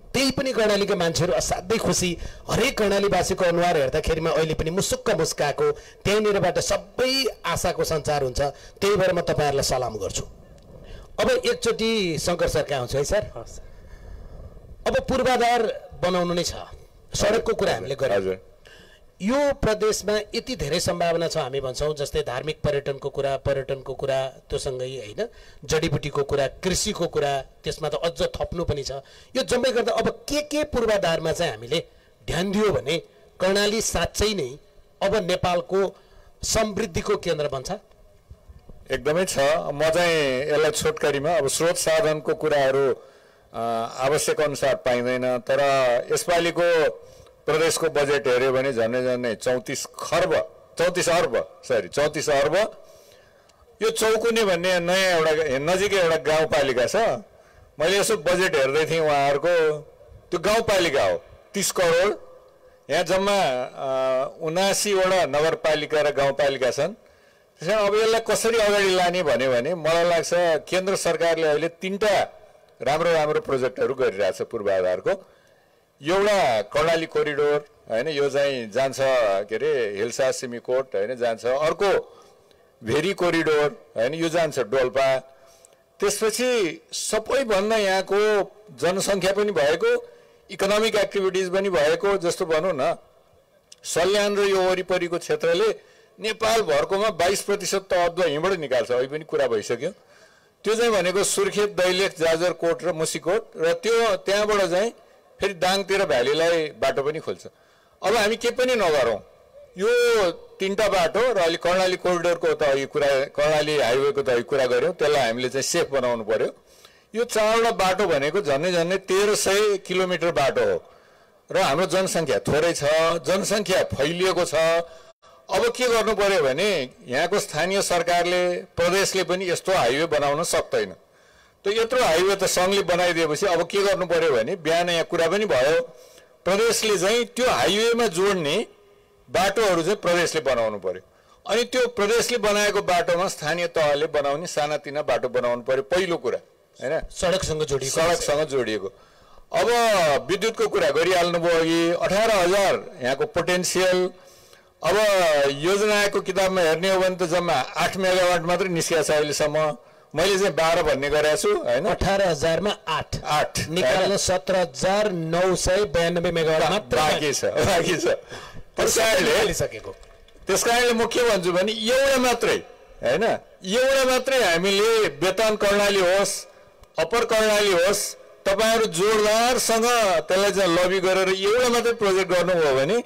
त्यही पनि कर्णालीका मान्छेहरू असाध्यै खुसी। हरेक कर्णालीवासीको अनुहार हेर्दाखेरिमा अहिले पनि मुसुक्क मुस्काएको, त्यहीँनिरबाट सबै आशाको सञ्चार हुन्छ। त्यही भएर म तपाईँहरूलाई सलाम गर्छु। अब एकचोटि शङ्कर सर कहाँ आउँछु है सर। अब पूर्वाधार बनाउनु नै छ, सडकको कुरा हामीले गर्यौँ। यो प्रदेशमा यति धेरै सम्भावना छ हामी भन्छौँ, जस्तै धार्मिक पर्यटनको कुरा त्योसँगै होइन, जडीबुटीको कुरा, कृषिको कुरा, त्यसमा त अझ थप्नु पनि छ। यो जम्मै गर्दा अब के पूर्वाधारमा चाहिँ हामीले ध्यान दियो भने कर्णाली साँच्चै नै अब नेपालको समृद्धिको केन्द्र बन्छ? एकदमै छ। म चाहिँ यसलाई छोटकरीमा अब स्रोत साधनको कुराहरू आवश्यक अनुसार पाइँदैन, तर यसपालिको प्रदेशको बजेट हेऱ्यो भने झन्डै 34 अर्ब। यो चौकुने भन्ने नयाँ एउटा नजिकै एउटा गाउँपालिका छ। मैले यसो बजेट हेर्दै थिएँ उहाँहरूको, त्यो गाउँपालिका हो 30 करोड। यहाँ जम्मा 79 वटा नगरपालिका र गाउँपालिका छन्। त्यसैले अब यसलाई कसरी अगाडि लाने भन्यो भने मलाई लाग्छ केन्द्र सरकारले अहिले 3टा राम्रो प्रोजेक्टहरू गरिरहेछ पूर्वाधारको। एउटा कर्णाली कोरिडोर होइन, यो चाहिँ जान्छ के अरे हिल्सा सिमीकोट होइन जान्छ। अर्को भेरी कोरिडोर होइन, यो जान्छ डोल्पा। त्यसपछि सबैभन्दा यहाँको जनसङ्ख्या पनि भएको, इकोनोमिक एक्टिभिटिज पनि भएको, जस्तो भनौँ न सल्यान र यो वरिपरिको क्षेत्रले नेपालभरकोमा 22% त अदुवा यहीँबाट निकाल्छ। अहिले पनि कुरा भइसक्यो। त्यो चाहिँ भनेको सुर्खेत, दैलेख, जाजरकोट र मुसिकोट, र त्यो त्यहाँबाट चाहिँ फेरि दाङतिर भ्यालीलाई बाटो पनि खोल्छ। अब हामी के पनि नगरौँ, यो 3टा बाटो र अहिले कर्णाली कोरिडोरको त अघि कुरा, कर्णाली हाइवेको त अघि कुरा गऱ्यौँ, त्यसलाई हामीले चाहिँ सेफ बनाउनु पर्यो। यो 4वटा बाटो भनेको झन्डै 1300 किलोमिटर बाटो हो र हाम्रो जनसङ्ख्या थोरै छ, जनसङ्ख्या फैलिएको छ। अब के गर्नु पर्यो भने यहाँको स्थानीय सरकारले, प्रदेशले पनि यस्तो हाइवे बनाउन सक्दैन। त यत्रो हाइवे त सङ्घले बनाइदिएपछि अब के गर्नु पर्यो भने बिहान यहाँ कुरा पनि भयो, प्रदेशले चाहिँ त्यो हाइवेमा जोड्ने बाटोहरू चाहिँ प्रदेशले बनाउनु पर्यो। अनि त्यो प्रदेशले बनाएको बाटोमा स्थानीय तहले बनाउने सानातिना बाटो बनाउनु पर्यो, पहिलो कुरा होइन, सडकसँग जोडिएको। अब विद्युतको कुरा गरिहाल्नुभयो अघि 18,000 यहाँको पोटेन्सियल। अब योजना आएको किताबमा हेर्ने हो भने त जम्मा 8 मेगावाट मात्रै निस्किएको छ अहिलेसम्म। मैले चाहिँ 12 भन्ने गरेको छु होइन। 18,000 मा 8 निकाल्न 17,992 मेगावाट बाँकी छ। त्यस कारणले म के भन्छु भने एउटा मात्रै होइन, एउटा मात्रै हामीले वेतन कर्णाली होस् अप्पर कर्णाली होस् तपाईहरु जोरदारसँग त्यसलाई चाहिँ लबी गरेर एउटा मात्रै प्रोजेक्ट गर्नुभयो भने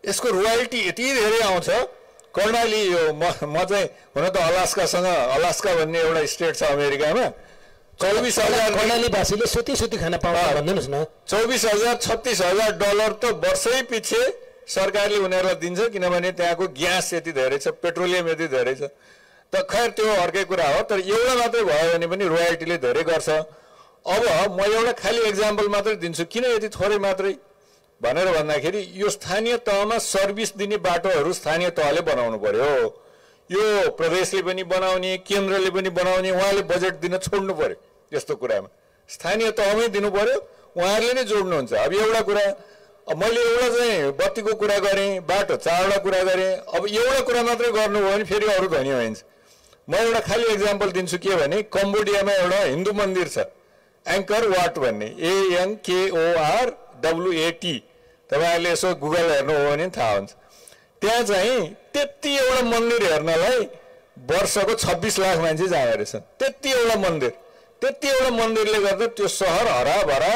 यसको रोयल्टी यति धेरै आउँछ। कर्णाली म चाहिँ हुन त अलास्का भन्ने एउटा स्टेट छ अमेरिकामा, 24,000 कर्णालीवासीले सुती खाना पाउँछ भन्दिनुस् न। 24,000 36,000 डलर त वर्षै पछि सरकारले उनीहरूलाई दिन्छ, किनभने त्यहाँको ग्यास यति धेरै छ, पेट्रोलियम यति धेरै छ। त खैर त्यो अर्कै कुरा हो, तर एउटा मात्रै भयो भने पनि रोयल्टीले धेरै गर्छ। अब म एउटा खाली एक्जाम्पल मात्रै दिन्छु, किन यति थोरै मात्रै भनेर भन्दाखेरि यो स्थानीय तहमा सर्भिस दिने बाटोहरू स्थानीय तहले बनाउनु पर्यो। यो प्रदेशले पनि बनाउने, केन्द्रले पनि बनाउने, उहाँले बजेट दिन छोड्नु पर्यो। यस्तो कुरामा स्थानीय तहमै दिनु पर्यो, उहाँहरूले नै जोड्नुहुन्छ। अब एउटा कुरा मैले एउटा चाहिँ बत्तीको कुरा गरेँ, बाटो चारवटा कुरा गरेँ, अब एउटा कुरा मात्रै गर्नुभयो भने फेरि अरू धनी भइन्छ। म एउटा खाली एक्जाम्पल दिन्छु के भने कम्बोडियामा एउटा हिन्दू मन्दिर छ एङ्कर वाट भन्ने, ANKORWAT। तपाईँहरूले यसो गुगल हेर्नु हो भने थाहा हुन्छ। त्यहाँ चाहिँ त्यति एउटा मन्दिर हेर्नलाई वर्षको 26 लाख मान्छे जाँदो रहेछ। त्यति एउटा मन्दिरले गर्दा त्यो सहर हराभरा,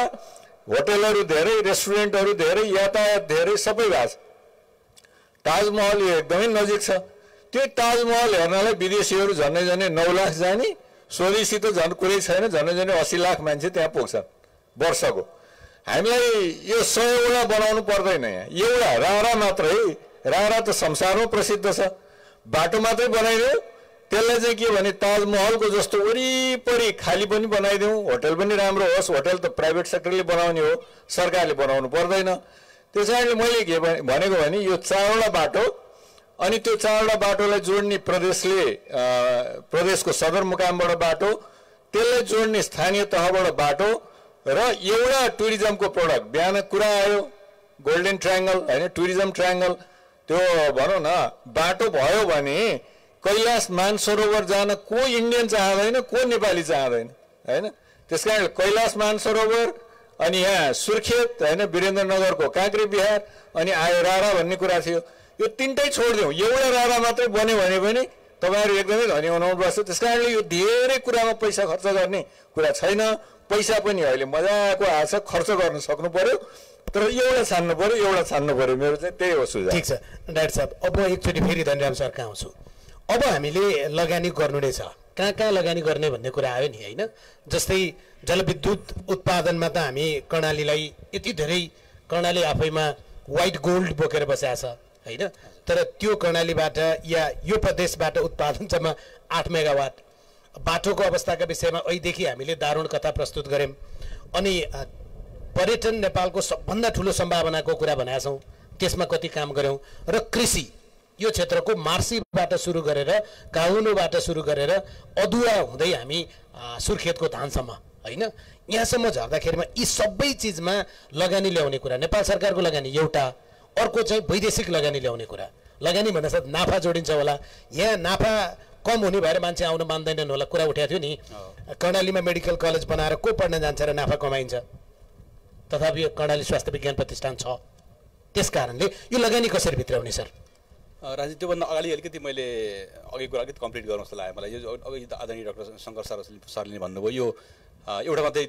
होटलहरू धेरै, रेस्टुरेन्टहरू धेरै, यातायात धेरै, सबै भएको छ। ताजमहल एकदमै नजिक छ। त्यो ताजमहल हेर्नलाई विदेशीहरू झन्डै 9 लाख जाने, स्वदेशी त झन् कुरै छैन, झन्डै 80 लाख मान्छे त्यहाँ पुग्छन् वर्षको। हामीलाई यो 100वटा बनाउनु पर्दैन, यहाँ एउटा रारा मात्रै। रारा त संसारमा प्रसिद्ध छ, बाटो मात्रै बनाइदियो, त्यसलाई चाहिँ के भने ताजमहलको जस्तो वरिपरि खाली पनि बनाइदिउँ, होटल पनि राम्रो होस्। होटल त प्राइभेट सेक्टरले बनाउने हो, सरकारले बनाउनु पर्दैन। त्यस कारणले मैले के भनेको भने यो 4वटा बाटो, अनि त्यो 4वटा बाटोलाई जोड्ने प्रदेशको सदरमुकामबाट बाटो, त्यसलाई जोड्ने स्थानीय तहबाट बाटो, र एउटा टुरिज्मको प्रोडक्ट। बिहान कुरा आयो गोल्डन ट्रायङ्गल होइन, टुरिज्म ट्रायङ्गल। त्यो भनौँ न बाटो भयो भने कैलाश मानसरोवर जान को इन्डियन चाहँदैन, को नेपाली चाहँदैन होइन। त्यस कारण कैलाश मानसरोवर, अनि यहाँ सुर्खेत होइन, वीरेन्द्रनगरको काँक्रे बिहार, अनि आयो रारा भन्ने कुरा थियो। यो तिनटै छोडिदिउँ, एउटा रारा मात्रै बन्यो भने पनि तपाईँहरू एकदमै धनी हुनुपर्छ। त्यस कारणले यो धेरै कुरामा पैसा खर्च गर्ने कुरा छैन। पैसा पनि अहिले मजाको आछ, खर्च गर्न सक्नु पर्यो, तर एउटा छान्नु पर्यो। मेरो चाहिँ त्यही हो सुझाव। ठिक छ डाक्टर साहब, अब म एकचोटि फेरि धनराम सर कहाँ आउँछु। अब हामीले लगानी गर्नु नै छ, कहाँ लगानी गर्ने भन्ने कुरा आयो नि होइन। जस्तै जलविद्युत उत्पादनमा त हामी कर्णालीलाई यति धेरै, कर्णाली आफैमा व्हाइट गोल्ड बोकेर बसेको छ होइन, तर त्यो कर्णालीबाट या यो प्रदेशबाट उत्पादन जम्मा 8 मेगावाट। बाटोको अवस्थाका विषयमा अहिलेदेखि हामीले दारुण कथा प्रस्तुत गऱ्यौँ, अनि पर्यटन नेपालको सबभन्दा ठुलो सम्भावनाको कुरा भनेका छौँ, त्यसमा कति काम गऱ्यौँ। र कृषि यो क्षेत्रको मार्सीबाट सुरु गरेर, काहुनुबाट सुरु गरेर अदुवा हुँदै हामी सुर्खेतको धानसम्म होइन, यहाँसम्म झर्दाखेरिमा यी सबै चिजमा लगानी ल्याउने कुरा, नेपाल सरकारको लगानी एउटा, अर्को चाहिँ वैदेशिक लगानी ल्याउने कुरा। लगानी भन्नासाथ नाफा जोडिन्छ होला, यहाँ नाफा कम हुने भएर मान्छे आउन मान्दैनन् होला, कुरा उठाएको थियो नि। कर्णालीमा मेडिकल कलेज बनाएर को पढ्न जान्छ र नाफा कमाइन्छ, तथापि कर्णाली स्वास्थ्य विज्ञान प्रतिष्ठान छ। त्यस कारणले यो लगानी कसरी भित्राउने सर? राजनीति त्योभन्दा अगाडि अलिकति मैले अघि कुरा अलिकति कम्प्लिट गर्नु जस्तो लाग्यो मलाई। यो अघि आदरणीय डाक्टर शङ्कर सरले भन्नुभयो यो एउटा मात्रै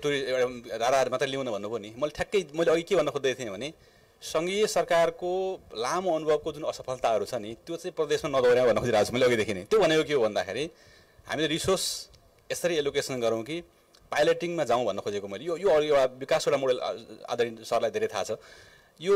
रारा मात्रै ल्याउन भन्नुभयो नि। मैले अघि के भन्न खोज्दै थिएँ भने सङ्घीय सरकारको लामो अनुभवको जुन असफलताहरू छ नि, त्यो चाहिँ प्रदेशमा नदोहोऱ्याउँ भन्न खोजिरहेको छु मैले अघिदेखि नै। त्यो भनेको के हो भन्दाखेरि हामीले रिसोर्स यसरी एलोकेसन गरौँ कि पाइलटिङमा जाउँ भन्न खोजेको मैले। यो एउटा विकासवटा मोडल आदरणीय सरलाई धेरै थाहा छ। यो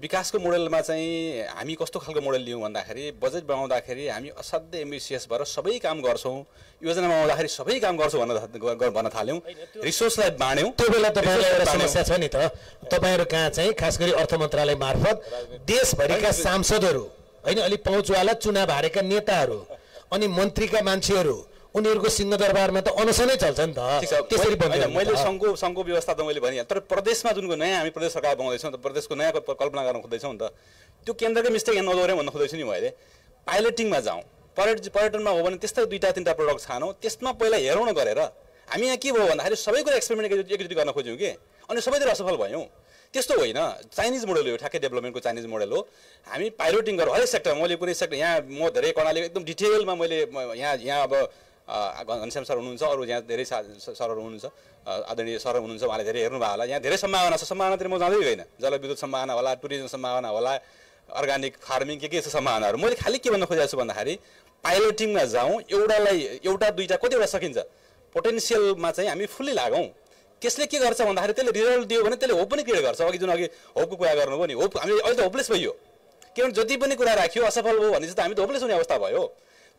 विकासको मोडलमा चाहिँ हामी कस्तो खालको मोडल लियौँ भन्दाखेरि बजेट बनाउँदाखेरि हामी असाध्यै एम्बिसियस भएर सबै काम गर्छौँ, योजना बनाउँदाखेरि सबै काम गर्छौँ भन्न थाल्यौँ, रिसोर्सलाई बाँड्यौँ। त्यो बेला तपाईँलाई एउटा समस्या छ नि त, तपाईँहरू कहाँ चाहिँ खास गरी अर्थ मन्त्रालय मार्फत देशभरिका सांसदहरू होइन, अलिक पहुँचवाला चुनाव हारेका नेताहरू अनि मन्त्रीका मान्छेहरू उनीहरूको सिंहदरबारमा त अनसनै चल्छ नि त। त्यसरी होइन, मैले सङ्घको व्यवस्था त मैले भनिहालेँ, तर प्रदेशमा जुनको नयाँ हामी प्रदेश सरकार बनाउँदैछौँ त, प्रदेशको नयाँ कल्पना गर्न खोज्दैछौँ नि त, त्यो केन्द्रकै मिस्टेक यहाँ नदोहोऱ्याउँ भन्न खोज्दैछु नि मैले। पाइलटिङमा जाउँ, पर्यटनमा हो भने त्यस्तै 2-3टा प्रडक्ट छानौँ, त्यसमा पहिला हेरौँ न गरेर। हामी यहाँ के भयो भन्दाखेरि सबै कुरा एक्सपेरिमेन्ट एकचोटि गर्न खोज्यौँ कि, अनि सबैतिर असफल भयौँ। त्यस्तो होइन, चाइनिज मोडल हो, ठ्याक्कै डेभलपमेन्टको चाइनिज मोडल हो। हामी पाइलटिङ गरौँ हरेक सेक्टर। मैले कुनै सेक्टर यहाँ म धेरै कर्णाली एकदम डिटेलमा मैले यहाँ अब घनश्याम सर हुनुहुन्छ, अरू यहाँ धेरै सरहरू हुनुहुन्छ, आदरणीय सर हुनुहुन्छ, उहाँले धेरै हेर्नुभयो होला। यहाँ धेरै सम्भावना छ, सम्भावनातिर म जाँदै गएन। जलविद्युत सम्भावना होला, टुरिज्म सम्भावना होला, अर्ग्यानिक फार्मिङ के छ सम्भावनाहरू। मैले खालि के भन्न खोजेको छु भन्दाखेरि पाइलटिङमा जाउँ, एउटा दुईवटा कतिवटा सकिन्छ, पोटेन्सियलमा चाहिँ हामी फुल्ली लागौँ। त्यसले के गर्छ भन्दाखेरि त्यसले रिजल्ट दियो भने त्यसले होप पनि क्रिएट गर्छ। अघि जुन होपको कुरा गर्नुभयो नि, होप हामी अहिले त होपलेस भइयो, किनभने जति पनि कुरा राख्यो असफल भयो भने चाहिँ हामी त होपलेस हुने अवस्था भयो।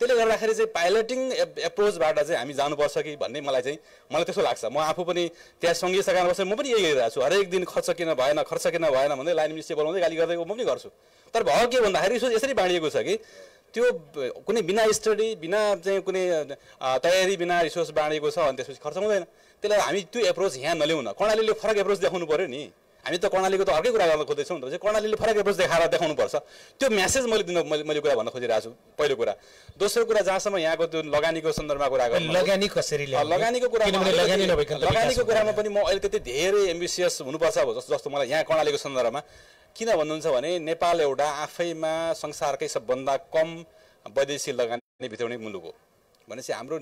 त्यसले गर्दाखेरि चाहिँ पाइलटिङ एप्रोचबाट चाहिँ हामी जानुपर्छ कि भन्ने मलाई त्यस्तो लाग्छ। म आफू पनि त्यहाँ सङ्घीय सरकारमा बसेर म पनि यही गरिरहेको छु। हरेक दिन खर्च किन भएन भन्दै लाइन मिनिस्ट्री बोलाउँदै गाली गर्दै म पनि गर्छु। तर भयो के भन्दाखेरि यसरी बाँडिएको छ कि त्यो कुनै बिना स्टडी, बिना चाहिँ कुनै तयारी, बिना रिसोर्स बाँडेको छ, अनि त्यसपछि खर्च हुँदैन। त्यसलाई हामी त्यो एप्रोच यहाँ नल्याउन। कर्णालीले फरक एप्रोच देखाउनु पऱ्यो नि। हामी त कर्णालीको त अर्कै कुरा गर्न खोज्दैछौँ नि त, कर्णालीले फरक एप्रोच देखाएर देखाउनुपर्छ। त्यो मेसेज मैले कुरा भन्न खोजिरहेको छु, पहिलो कुरा। दोस्रो कुरा, जहाँसम्म यहाँको त्यो लगानीको सन्दर्भमा कुरा गर्नु, लगानीको कुरामा पनि म अहिले त्यति धेरै एम्बिसियस हुनुपर्छ जस्तो मलाई यहाँ कर्णालीको सन्दर्भमा किन भन्नुहुन्छ भने नेपाल एउटा आफैमा संसारकै सबभन्दा कम वैदेशिक लगानी भित्राउने मुलुक हो। भनेपछि हाम्रो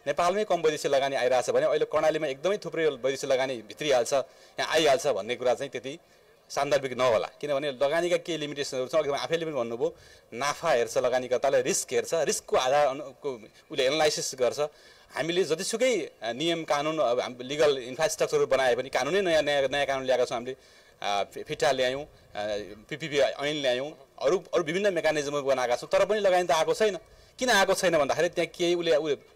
नेपालमै कम वैदेशिक लगानी आइरहेछ भने अहिले कर्णालीमा एकदमै थुप्रै वैदेशिक लगानी भित्रिहाल्छ, यहाँ आइहाल्छ भन्ने कुरा चाहिँ त्यति सान्दर्भिक नहोला। किनभने लगानीका केही लिमिटेसनहरू छ। अघि आफैले पनि भन्नुभयो, नाफा हेर्छ लगानीकर्ताले, रिस्क हेर्छ, रिस्कको आधारको उसले एनालाइसिस गर्छ। हामीले जतिसुकै नियम कानुन लिगल इन्फ्रास्ट्रक्चरहरू बनाए पनि कानुनै नयाँ कानुन ल्याएका छौँ। हामीले फिटा ल्यायौँ, पिपिपी ऐन ल्यायौँ, अरू विभिन्न मेकानिजमहरू बनाएका छौँ, तर पनि लगानी त आएको छैन। किन आएको छैन भन्दाखेरि त्यहाँ केही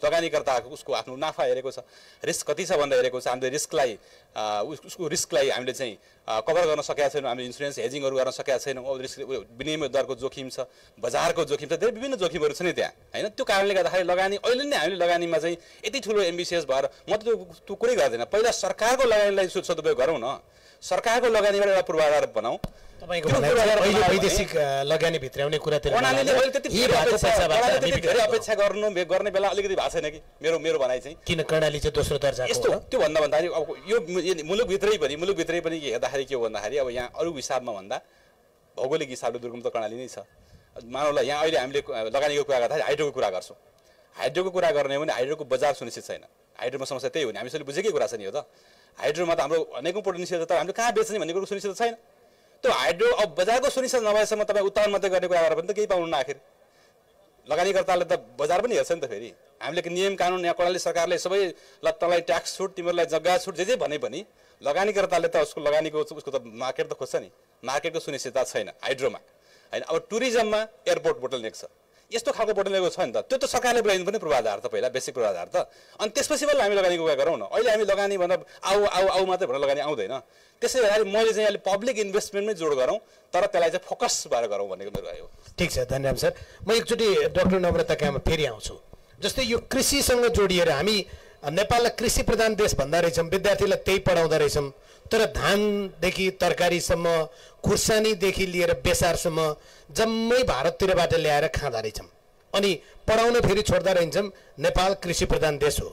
लगानीकर्ताको उसको आफ्नो नाफा हेरेको छ, रिस्क कति छ भन्दा हेरेको छ। हामीले उसको रिस्कलाई हामीले चाहिँ कभर गर्न सकेका छैनौँ। हामीले इन्सुरेन्स हेजिङहरू गर्न सकेका छैनौँ। अब रिस्क विनिमय दरको जोखिम छ, बजारको जोखिम छ, धेरै विभिन्न जोखिमहरू छ नि त्यहाँ, होइन। त्यो कारणले गर्दाखेरि लगानी अहिले नै हामीले लगानीमा चाहिँ यति ठुलो एम्बिसियस भएर म त त्यो कुरै गर्दैन। पहिला सरकारको लगानीलाई सदुपयोग गरौँ न, सरकारको लगानीबाट एउटा पूर्वाधार बनाऊ। तपाईँको वैदेशिक लगानी भित्राउने कुरातिर कर्णालीले अहिले त्यति धेरै अपेक्षा गर्ने बेला अलिकति भएको छैन कि मेरो भनाइ चाहिँ। किन कर्णाली चाहिँ दोस्रो दर्जा यस्तो त्यो भन्दा भन्दाखेरि अब यो मुलुकभित्रै पनि हेर्दाखेरि के हो भन्दाखेरि अब यहाँ अरू हिसाबमा भन्दा भौगोलिक हिसाबले दुर्गम त कर्णाली नै छ। मानौँला यहाँ अहिले हामीले लगानीको कुरा गर्दाखेरि हाइड्रोको कुरा गर्छौँ। हाइड्रोको कुरा गर्ने हो भने हाइड्रोको बजार सुनिश्चित छैन। हाइड्रोमा समस्या त्यही हो नि, हामी सबैले बुझेकै कुरा छ नि। हो त हाइड्रोमा त हाम्रो अनेकौँ पोटेन्सियल छ, तर हामीले कहाँ बेच्ने भन्ने कुरो सुनिश्चित छैन। त्यो हाइड्रो अब बजारको सुनिश्चित नभएसम्म तपाईँ उत्पादन मात्रै गर्ने कुरा गरेर पनि त केही पाउनु आखिर। लगानीकर्ताले त बजार पनि हेर्छ नि त। फेरि हामीले नियम कानुन यहाँ कर्णाली सरकारले सबै ल तँलाई ट्याक्स छुट, तिमीहरूलाई जग्गा छुट जे भने पनि लगानीकर्ताले त उसको लगानीको उसको त मार्केट त खोज्छ नि। मार्केटको सुनिश्चितता छैन हाइड्रोमा, होइन। अब टुरिज्ममा एयरपोर्ट बोटलनेक छ, यस्तो खालको बोटलनेक छ नि त। त्यो त सरकारले बनाइदिनु पनि पूर्वाधार त, पहिला बेसिक पूर्वाधार त। अनि त्यसपछि बल्ल हामी लगानीको कुरा गरौँ न। अहिले हामी लगानी भन्दा आऊ मात्रै भनेर लगानी आउँदैन। त्यसै गर्दाखेरि मैले चाहिँ अहिले पब्लिक इन्भेस्टमेन्टमै जोड गरौँ, तर त्यसलाई चाहिँ फोकस भएर गरौँ भनेको मेरो आयो। ठिक छ, धन्यवाद सर। म एकचोटि डाक्टर नम्रता कहाँमा फेरि आउँछु। जस्तै यो कृषिसँग जोडिएर हामी नेपाललाई कृषि प्रधान देश भन्दा रहेछौँ, विद्यार्थीलाई त्यही पढाउँदा रहेछौँ, तर धानदेखि तरकारीसम्म, खुर्सानीदेखि लिएर बेसारसम्म जम्मै भारततिरबाट ल्याएर खाँदा रहेछौँ। अनि पढाउन फेरि छोड्दा रहन्छौँ। नेपाल कृषि प्रधान देश हो।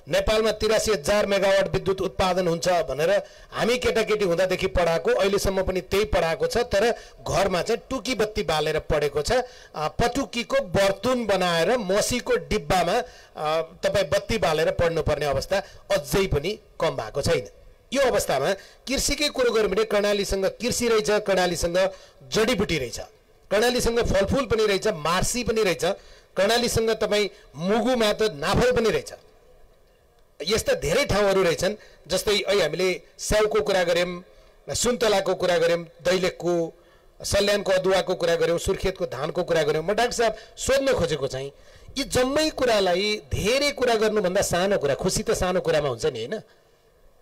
नेपालमा 83,000 मेगावाट विद्युत उत्पादन हुन्छ भनेर हामी केटाकेटी हुँदादेखि पढाएको, अहिलेसम्म पनि त्यही पढाएको छ। तर घरमा चाहिँ टुकी बत्ती बालेर पढेको छ। पटुकीको बर्तुन बनाएर मसीको डिब्बामा तपाईँ बत्ती बालेर पढ्नुपर्ने अवस्था अझै पनि कम भएको छैन। यो अवस्थामा कृषिकै कुरो गऱ्यो भने कर्णालीसँग कृषि रहेछ, कर्णालीसँग जडीबुटी रहेछ, कर्णालीसँग फलफुल पनि रहेछ, मार्सी पनि रहेछ, कर्णालीसँग तपाईँ मुगुमा त नाफल पनि रहेछ। यस्ता धेरै ठाउँहरू रहेछन्। जस्तै अहिले हामीले स्याउको कुरा गऱ्यौँ, सुन्तलाको कुरा गऱ्यौँ, दैलेखको सल्यानको अदुवाको कुरा गऱ्यौँ, सुर्खेतको धानको कुरा गऱ्यौँ। म डाक्टर साहब सोध्न खोजेको चाहिँ यी जम्मै कुरालाई धेरै कुरा गर्नुभन्दा सानो कुरा, खुसी त सानो कुरामा हुन्छ नि, होइन।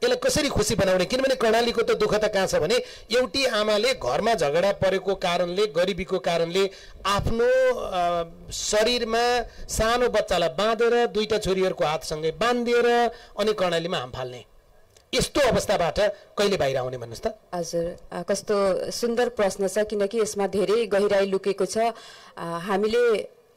यसलाई कसरी खुसी बनाउने? किनभने कर्णालीको त दुःख त कहाँ छ भने एउटी आमाले घरमा झगडा परेको कारणले, गरिबीको कारणले आफ्नो शरीरमा सानो बच्चालाई बाँधेर दुईटा छोरीहरूको हातसँगै बाँधिदिएर अनि कर्णालीमा हाम फाल्ने यस्तो अवस्थाबाट कहिले बाहिर आउने भन्नुहोस् त? हजुर, कस्तो सुन्दर प्रश्न छ, किनकि यसमा धेरै गहिराई लुकेको छ। हामीले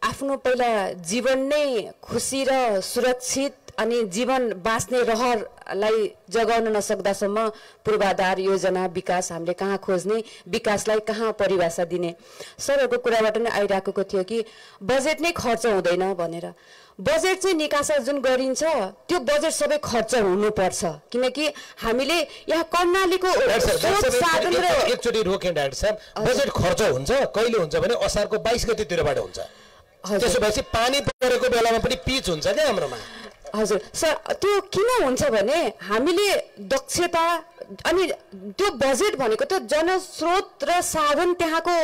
आफ्नो पहिला जीवन नै खुसी र सुरक्षित अनि जीवन बाँच्ने रहरलाई जगाउन नसक्दासम्म पूर्वाधार योजना विकास हामीले कहाँ खोज्ने, विकासलाई कहाँ परिभाषा दिने? सरहरूको कुराबाट नै आइरहेको थियो कि बजेट नै खर्च हुँदैन भनेर। बजेट चाहिँ निकासा जुन गरिन्छ त्यो बजेट सबै खर्च हुनुपर्छ, किनकि हामीले यहाँ कर्णालीको साधन र एकचोटि रोकेँ डाक्टर साहब, बजेट खर्च हुन्छ कहिले हुन्छ भने असारको 22 गतेतिरबाट हुन्छ। त्यसो भएपछि पानी परेको बेलामा पनि पिच हुन्छ क्या हाम्रोमा। हजुर सर, त्यो किन हुन्छ भने हामीले दक्षता अनि त्यो बजेट भनेको त जनस्रोत र साधन त्यहाँको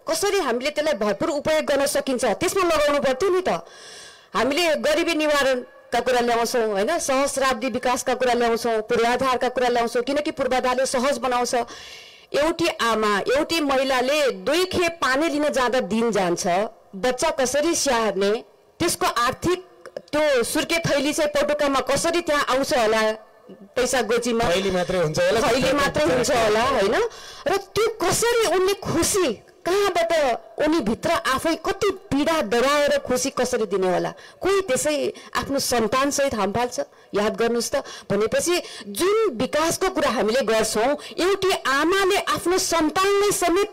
कसरी हामीले त्यसलाई भरपुर उपयोग गर्न सकिन्छ त्यसमा लगाउनु पर्थ्यो नि त। हामीले गरिबी निवारणका कुरा ल्याउँछौँ होइन, सहस्राब्दी विकासका कुरा ल्याउँछौँ, पूर्वाधारका कुरा ल्याउँछौँ, किनकि पूर्वाधारले सहज बनाउँछ। एउटी आमा एउटी महिलाले 2 खेप पानी लिन जाँदा दिन जान्छ, बच्चा कसरी स्याहार्ने, त्यसको आर्थिक त्यो सुर्के थैली चाहिँ पटुकामा कसरी त्यहाँ आउँछ होला, पैसा गोजीमा थैली मात्रै हुन्छ होला होइन, र त्यो कसरी उनले खुसी कहाँबाट उनी भित्र आफै कति पीडा दबाएर खुसी कसरी दिने होला? कोही त्यसै आफ्नो सन्तान सहित हाम फाल्छ? याद गर्नुहोस् त। भनेपछि जुन विकासको कुरा हामीले गर्छौँ, एउटी आमाले आफ्नो सन्तानलाई समेत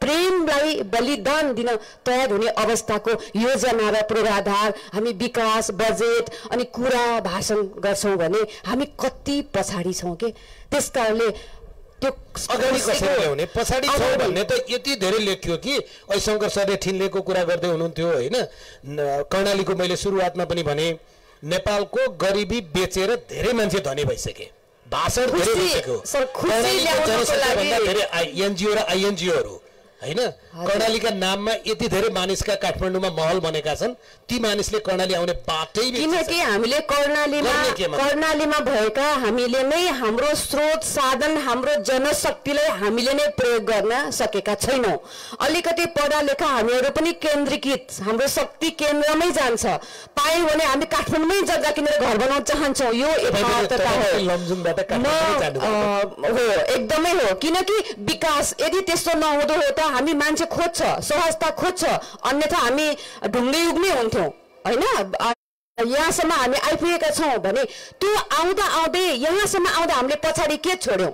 प्रेमलाई बलिदान दिन तयार हुने अवस्थाको योजना र पूर्वाधार हामी विकास बजेट अनि कुरा भाषण गर्छौँ भने हामी कति पछाडि छौँ के? त्यसकारणले त्यो अगाडि कसरी ल्याउने, पछाडि छौँ भन्ने त यति धेरै लेखियो कि शङ्कर सरले ठिनलेको कुरा गर्दै हुनुहुन्थ्यो होइन। कर्णालीको मैले सुरुवातमा पनि भने नेपालको गरिबी बेचेर धेरै मान्छे धनी भइसके, भाषण धेरै भइसक्यो, जनसङ्ख्याभन्दा धेरै एनजिओ र आइएनजिओहरू होइन। कर्णालीका नाममा यति धेरै मानिसका काठमाडौँमा महल बनेका छन्, ती मानिसले कर्णाली आउने बाटै किनकि हामीले कर्णालीमा भएका हामीले नै हाम्रो स्रोत साधन हाम्रो जनशक्तिलाई हामीले नै प्रयोग गर्न सकेका छैनौँ। अलिकति पढा लेखा हामीहरू पनि केन्द्रीकृत हाम्रो शक्ति केन्द्रमै जान्छ। पायौँ भने हामी काठमाडौँमै जग्गा किनेर घर बनाउन चाहन्छौँ, यो यथार्थता हो, एकदमै हो। किनकि विकास यदि त्यस्तो नहुँदो हो त हामी मान्छे खोज्छ, सहजता खोज्छ, अन्यथा हामी ढुङ्गे युग्ने हुन्थ्यौँ होइन। यहाँसम्म हामी आइपुगेका छौँ भने त्यो आउँदा आउँदै यहाँसम्म आउँदा हामीले पछाडि के छोड्यौँ?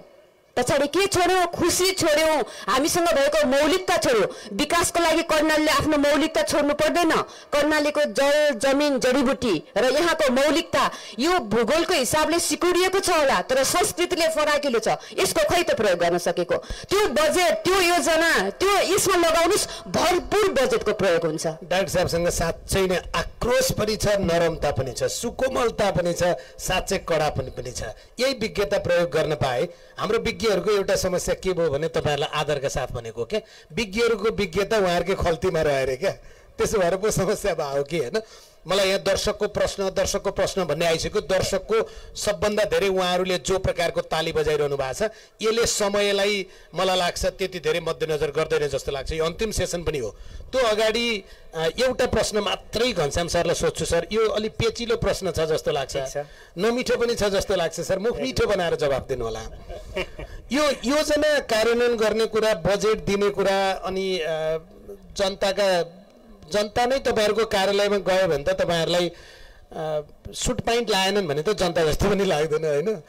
खुसी छोड्यौँ, हामीसँग भएको मौलिकता छोड्यौँ। विकासको लागि कर्णालीले आफ्नो मौलिकता छोड्नु पर्दैन। कर्णालीको जल जमिन जडीबुटी र यहाँको मौलिकता यो भूगोलको हिसाबले सिकुडिएको छ होला, तर संस्कृतिले फराकिलो छ, यसको खै त प्रयोग गर्न सकेको? त्यो बजेट त्यो योजना त्यो यसमा लगाउनुहोस्, भरपुर बजेटको प्रयोग हुन्छ। डाक्टर साहबसँग साँच्चै नै आक्रोश पनि छ, नरमता पनि छ, सुकोमलता पनि छ, साँच्चै कडा पनि छ। यही विज्ञता प्रयोग गर्न पाए हाम्रो विज्ञहरूको एउटा समस्या के भयो भने तपाईँहरूलाई आदरका साथ भनेको के विज्ञहरूको विज्ञता उहाँहरूकै खल्तीमा रहेर क्या, त्यसो भएर पो समस्या भयो कि होइन। मलाई यहाँ दर्शकको प्रश्न भन्ने आइसक्यो। दर्शकको सबभन्दा धेरै उहाँहरूले जो प्रकारको ताली बजाइरहनु भएको छ यसले समयलाई मलाई लाग्छ त्यति धेरै मध्यनजर गर्दैन जस्तो लाग्छ। यो अन्तिम सेसन पनि हो। त्यो अगाडि एउटा प्रश्न मात्रै घनश्याम सरलाई सोध्छु सर, यो अलि पेचिलो प्रश्न छ जस्तो लाग्छ, नमिठो पनि छ जस्तो लाग्छ सर, मुख मिठो बनाएर जवाब दिनु होला। यो योजना कार्यान्वयन गर्ने कुरा, बजेट दिने कुरा अनि जनता नै तपाईँहरूको कार्यालयमा गयो भने त तपाईँहरूलाई सुट पाइन्ट लाएनन् भने त जनता जस्तो पनि लाग्दैन होइन।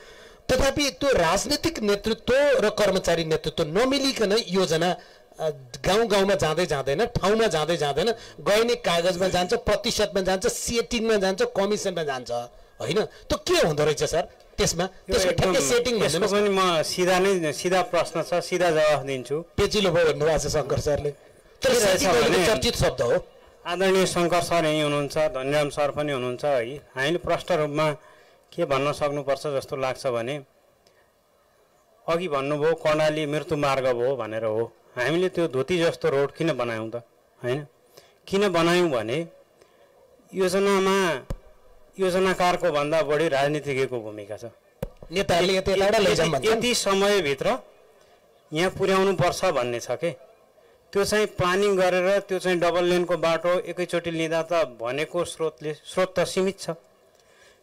तथापि त्यो राजनीतिक नेतृत्व र कर्मचारी नेतृत्व नमिलिकन योजना गाउँमा जाँदै जाँदैन, ठाउँमा जाँदै जाँदैन, गइने कागजमा जान्छ, प्रतिशतमा जान्छ, सेटिङमा जान्छ, कमिसनमा जान्छ होइन। त्यो के हुँदो रहेछ सर त्यसमा? त्यसको ठ्याक्कै सेटिङ भन्नुहोस् पनि। म सिधा प्रश्न छ, सिधा जवाफ दिन्छु। पेचिलो भयो भन्नुभएको छ शङ्कर सरले, चर्चित शब्द हो। आदरणीय शङ्कर सर यहीँ हुनुहुन्छ, धन्यराम सर पनि हुनुहुन्छ है। हामीले प्रष्ट रूपमा के भन्न सक्नुपर्छ जस्तो लाग्छ भने अघि भन्नुभयो कर्णाली मृत्यु मार्ग भयो भनेर हो। हामीले त्यो धोती जस्तो रोड किन बनायौँ त होइन? किन बनायौँ भने योजनामा योजनाकारको भन्दा बढी राजनीतिज्ञको भूमिका छ। नेताहरूले यताबाट लैजाउँ भन्छन्। यति समयभित्र यहाँ पुर्याउनु पर्छ भन्ने छ के, त्यो चाहिँ प्लानिङ गरेर त्यो चाहिँ डबल लेनको बाटो एकैचोटि लिँदा त भनेको स्रोत त सीमित छ।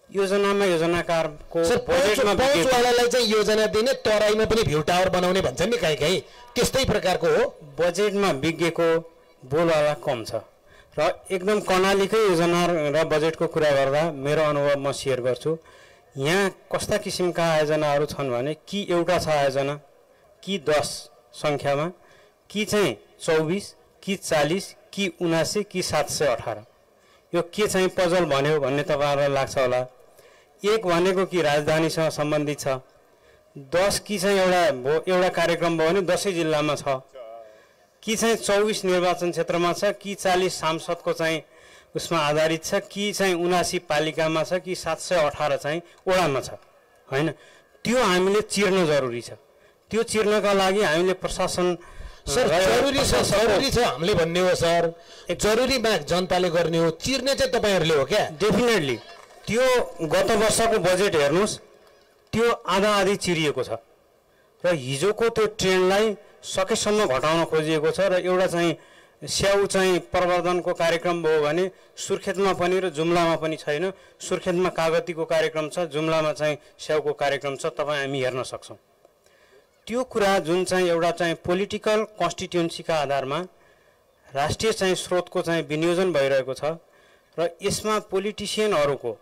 योजनामा योजनाकारको बजेटमा पहुँचवालालाई चाहिँ योजना दिने, तराईमा पनि भ्यू टावर बनाउने भन्छन् नि कहीँ कहीँ, त्यस्तै प्रकारको हो। बजेटमा विज्ञको बोलवाला कम छ र एकदम कर्णालीकै योजना र बजेटको कुरा गर्दा मेरो अनुभव म सेयर गर्छु। यहाँ कस्ता किसिमका आयोजनाहरू छन् भने कि एउटा छ आयोजना, कि 10 सङ्ख्यामा, कि चाहिँ 24, कि 40, कि 79, कि 718। यो के चाहिँ पजल भन्यो भन्ने तपाईँहरूलाई लाग्छ होला। एक भनेको कि राजधानीसँग सम्बन्धित छ, 10 कि चाहिँ एउटा कार्यक्रम भयो भने 10 जिल्लामा छ, कि चाहिँ 24 निर्वाचन क्षेत्रमा छ, कि 40 सांसदको चाहिँ उसमा आधारित छ, कि चाहिँ 79 पालिकामा छ, कि 718 चाहिँ वडामा छ होइन। त्यो हामीले चिर्न जरुरी छ। त्यो चिर्नका लागि हामीले प्रशासन सर जरुरी छ हामीले भन्ने हो सर, जरुरी माग जनताले गर्ने हो, चिर्ने चाहिँ तपाईँहरूले हो क्या? डेफिनेटली त्यो गत वर्षको बजेट हेर्नुहोस्, त्यो आधा आधी चिरिएको छ र हिजोको त्यो ट्रेन्डलाई सकेसम्म घटाउन खोजिएको छ। र एउटा चाहिँ स्याउ चाहिँ प्रवर्धनको कार्यक्रम भयो भने सुर्खेतमा पनि र जुम्लामा पनि छैन। सुर्खेतमा कागतीको कार्यक्रम छ, जुम्लामा चाहिँ स्याउको कार्यक्रम छ, तपाईँ हामी हेर्न सक्छौँ। त्यो कुरा जुन चाहिँ एउटा चाहिँ पोलिटिकल कन्स्टिट्युन्सीका आधारमा राष्ट्रिय चाहिँ स्रोतको चाहिँ विनियोजन भइरहेको छ र यसमा पोलिटिसियनहरूको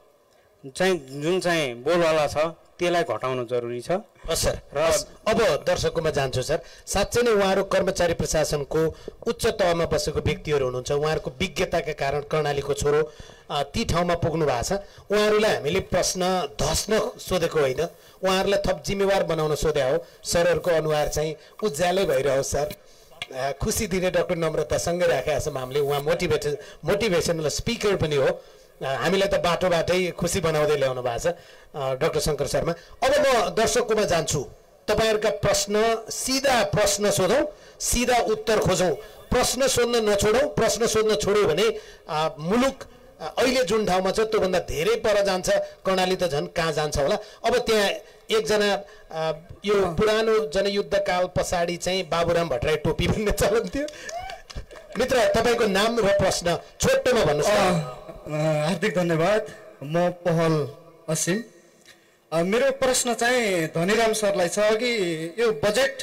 चाहिँ जुन चाहिँ बोलवाला छ त्यसलाई घटाउन जरुरी छ। सर र अब दर्शककोमा जान्छु सर, साँच्चै नै उहाँहरू कर्मचारी प्रशासनको उच्च तहमा बसेको व्यक्तिहरू हुनुहुन्छ, उहाँहरूको विज्ञताका कारण कर्णालीको छोरो ती ठाउँमा पुग्नु भएको छ। उहाँहरूलाई हामीले प्रश्न धस्न सोधेको होइन, उहाँहरूलाई थप जिम्मेवार बनाउन सोधे हो। सरहरूको अनुहार चाहिँ उज्यालै भइरहोस् सर, खुसी दिने डाक्टर नम्रतासँगै राखेका छौँ हामीले। उहाँ मोटिभेसनल स्पिकर पनि हो, हामीलाई त बाटोबाटै खुसी बनाउँदै ल्याउनु भएको छ डाक्टर शङ्कर शर्मा। अब म दर्शककोमा जान्छु, तपाईँहरूका प्रश्न सिधा प्रश्न सोधौँ, सिधा उत्तर खोजौँ, प्रश्न सोध्न नछोडौँ। प्रश्न सोध्न छोड्यो भने मुलुक अहिले जुन ठाउँमा छ त्योभन्दा धेरै पर जान्छ, कर्णाली त झन् कहाँ जान्छ होला। अब त्यहाँ एकजना यो पुरानो जनयुद्धकाल पछाडि चाहिँ बाबुराम भट्टराई टोपी भन्ने चलन थियो। मित्र तपाईँको नाम र प्रश्न छोटोमा भन्नुहोस्। हार्दिक धन्यवाद। म पहल असिम। मेरो प्रश्न चाहिँ धनीराम सरलाई छ कि यो बजेट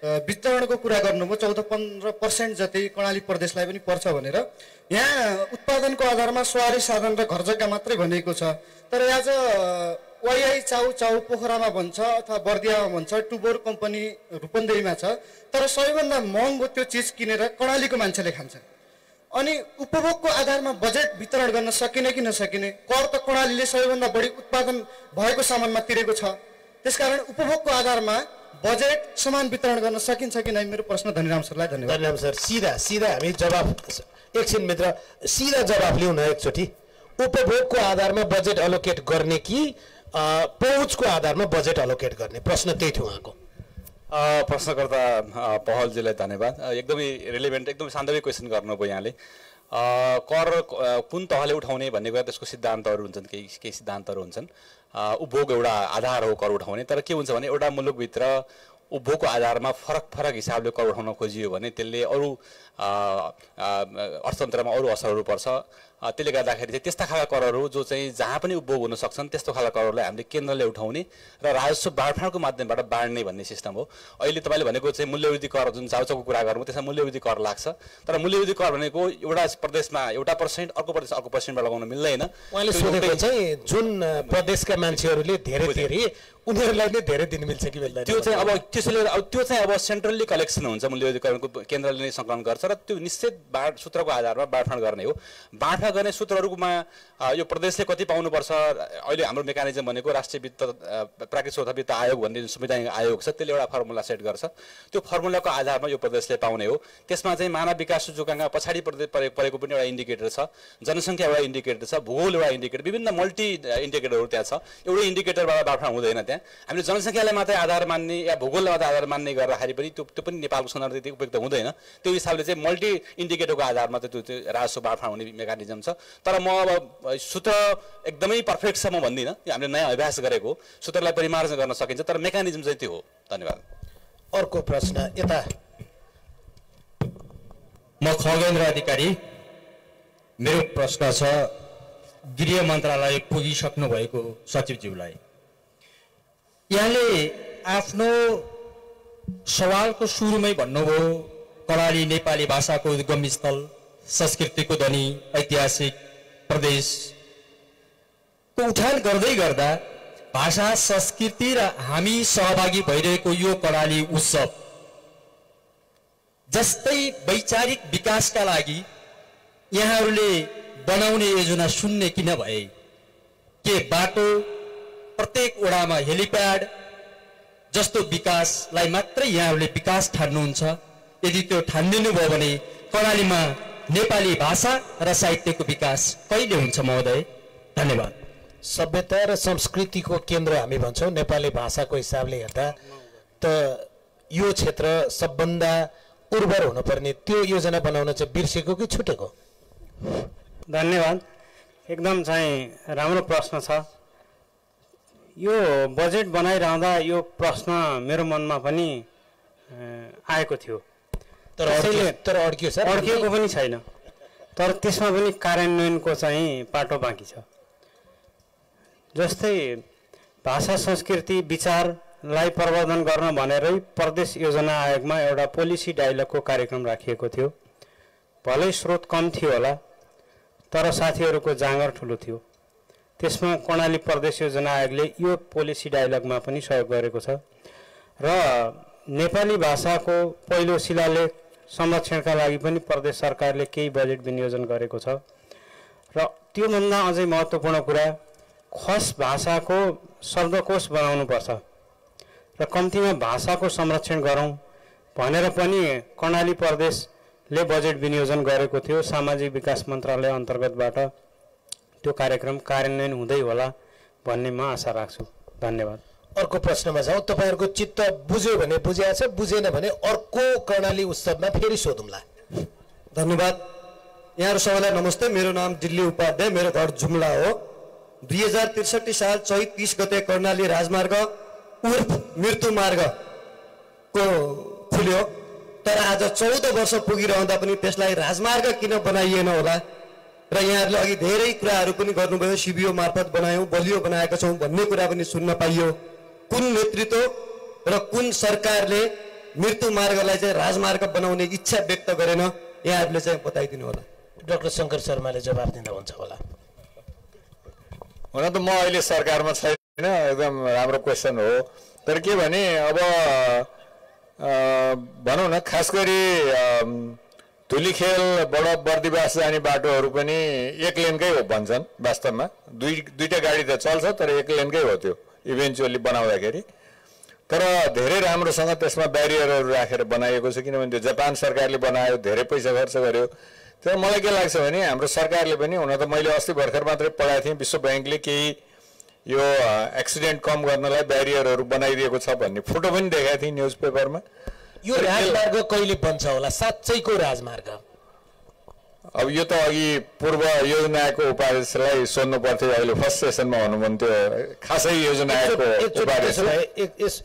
वितरणको कुरा गर्नुभयो, 14-15% जति कर्णाली प्रदेशलाई पनि पर्छ भनेर। यहाँ उत्पादनको आधारमा सवारी साधन र घर जग्गा मात्रै भनिएको छ, तर आज वाइआई चाउ पोखरामा भन्छ अथवा बर्दियामा भन्छ, टुबोर कम्पनी रूपन्देहीमा छ, तर सबैभन्दा महँगो त्यो चिज किनेर कर्णालीको मान्छेले खान्छ। अनि उपभोगको आधारमा बजेट वितरण गर्न सकिने कि नसकिने, कर त कर्णालीले सबैभन्दा बढी उत्पादन भएको सामानमा तिरेको छ, त्यसकारण उपभोगको आधारमा बजेट समान वितरण गर्न सकिन्छ कि नै? मेरो प्रश्न धनीराम सरलाई। धन्यवाद। धन्यवाद सर। सिधा हामी जवाफ, एकछिन मित्र, सिधा जवाफ लिउँ न एकचोटि। उपभोगको आधारमा बजेट एलोकेट गर्ने कि पहुँचको आधारमा बजेट एलोकेट गर्ने? प्रश्न त्यही थियो उहाँको। प्रश्नकर्ता पहलजीलाई धन्यवाद। एकदमै रिलेभेन्ट, एकदमै सान्दर्भिक क्वेसन गर्नुभयो यहाँले। कर कुन तहले उठाउने भन्ने कुरा त्यसको सिद्धान्तहरू हुन्छन्, केही सिद्धान्तहरू हुन्छन्। उपभोग एउटा आधार हो कर उठाउने, तर के हुन्छ भने एउटा मुलुकभित्र उपभोगको आधारमा फरक हिसाबले कर उठाउन खोजियो भने त्यसले अरू अर्थतन्त्रमा अरू असरहरू पर्छ। त्यसले गर्दाखेरि चाहिँ त्यस्ता खालका करहरू जो चाहिँ जहाँ पनि उपभोग हुन सक्छन् त्यस्तो खालका करहरूलाई हामीले केन्द्रले उठाउने र राजस्व बाँडफाँडको माध्यमबाट बाँड्ने भन्ने सिस्टम हो। अहिले तपाईँले भनेको चाहिँ मूल्यवृद्धि कर, जुन चाउचाउको कुरा गर्नु, त्यसमा मूल्यवृद्धि कर लाग्छ, तर मूल्यवृद्धि कर भनेको एउटा प्रदेशमा एउटा % अर्को प्रदेश अर्को % लगाउन मिल्दैन। उहाँले सोधेको चाहिँ जुन प्रदेशका मान्छेहरूले धेरै उनीहरूलाई नै धेरै दिन मिल्छ कि मिल्दैन, त्यो चाहिँ अब त्यसैले त्यो चाहिँ अब सेन्ट्रल्ली कलेक्सन हुन्छ, मूल्यवृद्धिकरणको केन्द्रले नै सङ्कलन गर्छ र त्यो निश्चित सूत्रको आधारमा बाँडफाँड गर्ने हो। बाँडफाँड गर्ने सूत्रहरूमा यो प्रदेशले कति पाउनुपर्छ, अहिले हाम्रो मेकानिजम भनेको राष्ट्रिय वित्त प्राकृतिक स्रोत वित्त आयोग भन्ने जुन संवैधानिक आयोग छ त्यसले एउटा फर्मुला सेट गर्छ। त्यो फर्मुलाको आधारमा यो प्रदेशले पाउने हो। त्यसमा चाहिँ मानव विकास सूचकाङ्क पछाडि परेको पनि एउटा इन्डिकेटर छ, जनसङ्ख्या एउटा इन्डिकेटर छ, भूगोल एउटा इन्डिकेटर, विभिन्न मल्टी इन्डिकेटरहरू त्यहाँ छ। एउटै इन्डिकेटरबाट बाँडफाँड हुँदैन। त्यहाँ हामीले जनसङ्ख्यालाई मात्रै आधार मान्ने या भूगोललाई मात्रै आधार मान्ने गर्दाखेरि पनि त्यो पनि नेपालको सन्दर्भमा त्यति उपयुक्त हुँदैन। त्यो हिसाबले चाहिँ मल्टी इन्डिकेटरको आधारमा त्यो राजस्व बाँडफाँड हुने मेकानिजम छ। हुन्छ। तर म अब सूत्र एकदमै पर्फेक्ट छ म भन्दिनँ, यो हामीले नयाँ अभ्यास गरेको, सूत्रलाई परिमार्जन गर्न सकिन्छ, तर मेकानिजम चाहिँ त्यो हो। धन्यवाद। अर्को प्रश्न यता। म खगेन्द्र अधिकारी। मेरो प्रश्न छ गृह मन्त्रालय पुगिसक्नु भएको सचिवज्यूलाई। यहाँले आफ्नो सवालको सुरुमै भन्नुभयो कर्णाली नेपाली भाषाको उद्गम स्थल, संस्कृतिको धनी, ऐतिहासिक प्रदेशको उठान गर्दै गर्दा भाषा, संस्कृति र हामी सहभागी भइरहेको यो कर्णाली उत्सव जस्तै वैचारिक विकासका लागि यहाँहरूले बनाउने योजना शून्य किन भए? के बाटो, प्रत्येक वडामा हेलिप्याड जस्तो विकासलाई मात्रै यहाँहरूले विकास ठान्नुहुन्छ? यदि त्यो ठान्दिनु भयो भने कर्णालीमा नेपाली भाषा र साहित्यको विकास कहिले हुन्छ महोदय? धन्यवाद। सभ्यता र संस्कृतिको केन्द्र हामी भन्छौँ नेपाली भाषाको हिसाबले हेर्दा, त यो क्षेत्र सबभन्दा उर्वर हुनुपर्ने त्यो योजना बनाउन चाहिँ बिर्सेको कि छुटेको? धन्यवाद। एकदम चाहिँ राम्रो प्रश्न छ। यो बजेट बनाइरहँदा यो प्रश्न मेरो मनमा पनि आएको थियो, तर अड्कियो सर? अड्किएको पनि छैन, तर त्यसमा पनि कार्यान्वयनको चाहिँ पाटो बाँकी छ। जस्तै भाषा, संस्कृति, विचारलाई प्रवर्धन गर्न भनेरै प्रदेश योजना आयोगमा एउटा पोलिसी डायलगको कार्यक्रम राखिएको थियो। भलै स्रोत कम थियो होला, तर साथीहरूको जाँगर ठुलो थियो। त्यसमा कर्णाली प्रदेश योजना आयोगले यो पोलिसी डायलगमा पनि सहयोग गरेको छ र नेपाली भाषाको पहिलो शिलालेख संरक्षणका लागि पनि प्रदेश सरकारले केही बजेट विनियोजन गरेको छ। र त्योभन्दा अझै महत्त्वपूर्ण कुरा, खस भाषाको शब्दकोश बनाउनुपर्छ र कम्तीमा भाषाको संरक्षण गरौँ भनेर पनि कर्णाली प्रदेशले बजेट विनियोजन गरेको थियो। सामाजिक विकास मन्त्रालय अन्तर्गतबाट त्यो कार्यक्रम कार्यान्वयन हुँदै होला भन्ने म आशा राख्छु। धन्यवाद। अर्को प्रश्नमा जाउँ। तपाईँहरूको चित्त बुझ्यो भने बुझिया छ, बुझेन भने अर्को कर्णाली उत्सवमा फेरि सोधौँला। धन्यवाद। यहाँहरू सबैलाई नमस्ते। मेरो नाम दिल्ली उपाध्याय, मेरो घर जुम्ला हो। 2063 साल चैत 30 गते कर्णाली राजमार्ग उर्फ मृत्यु मार्गको खुल्यो, तर आज 14 वर्ष पुगिरहँदा पनि त्यसलाई राजमार्ग किन बनाइएन होला र यहाँहरूले अघि धेरै कुराहरू पनि गर्नुभयो। सिबिओ मार्फत बनायौँ, बलियो बनाएका छौँ भन्ने कुरा पनि सुन्न पाइयो। कुन नेतृत्व र कुन सरकारले मृत्यु मार्गलाई चाहिँ राजमार्ग बनाउने इच्छा व्यक्त गरेन, यहाँहरूले चाहिँ बताइदिनु होला। डाक्टर शङ्कर शर्माले जवाब दिँदा हुन्छ होला। हुन त म अहिले सरकारमा छैन, एकदम राम्रो क्वेसन हो। तर के भने अब भनौँ न, खास गरी धुलीखेलबाट बर्दिवास जाने बाटोहरू पनि एक लेनकै हो भन्छन्। वास्तवमा दुईटा गाडी त चल्छ, तर एक लेनकै हो त्यो इभेन्चुअली बनाउँदाखेरि। तर धेरै राम्रोसँग त्यसमा ब्यारियरहरू राखेर बनाइएको छ, किनभने त्यो जापान सरकारले बनायो, धेरै पैसा खर्च गर्यो। तर मलाई के लाग्छ भने हाम्रो सरकारले पनि, हुन त मैले अस्ति भर्खर मात्रै पढाएको थिएँ, विश्व ब्याङ्कले केही यो एक्सिडेन्ट कम गर्नलाई ब्यारियरहरू बनाइदिएको छ भन्ने फोटो पनि देखाएको थिएँ न्युज पेपरमा। यो राजमार्ग कहिले बन्छ होला? साँच्चैको राजमार्ग? अब यो त अघि पूर्व योजनाको उपाध्यक्षलाई सोध्नु पर्थ्यो, अहिले फर्स्ट सेसनमा हुनुहुन्थ्यो खासै योजनाको उपाध्यक्षलाई।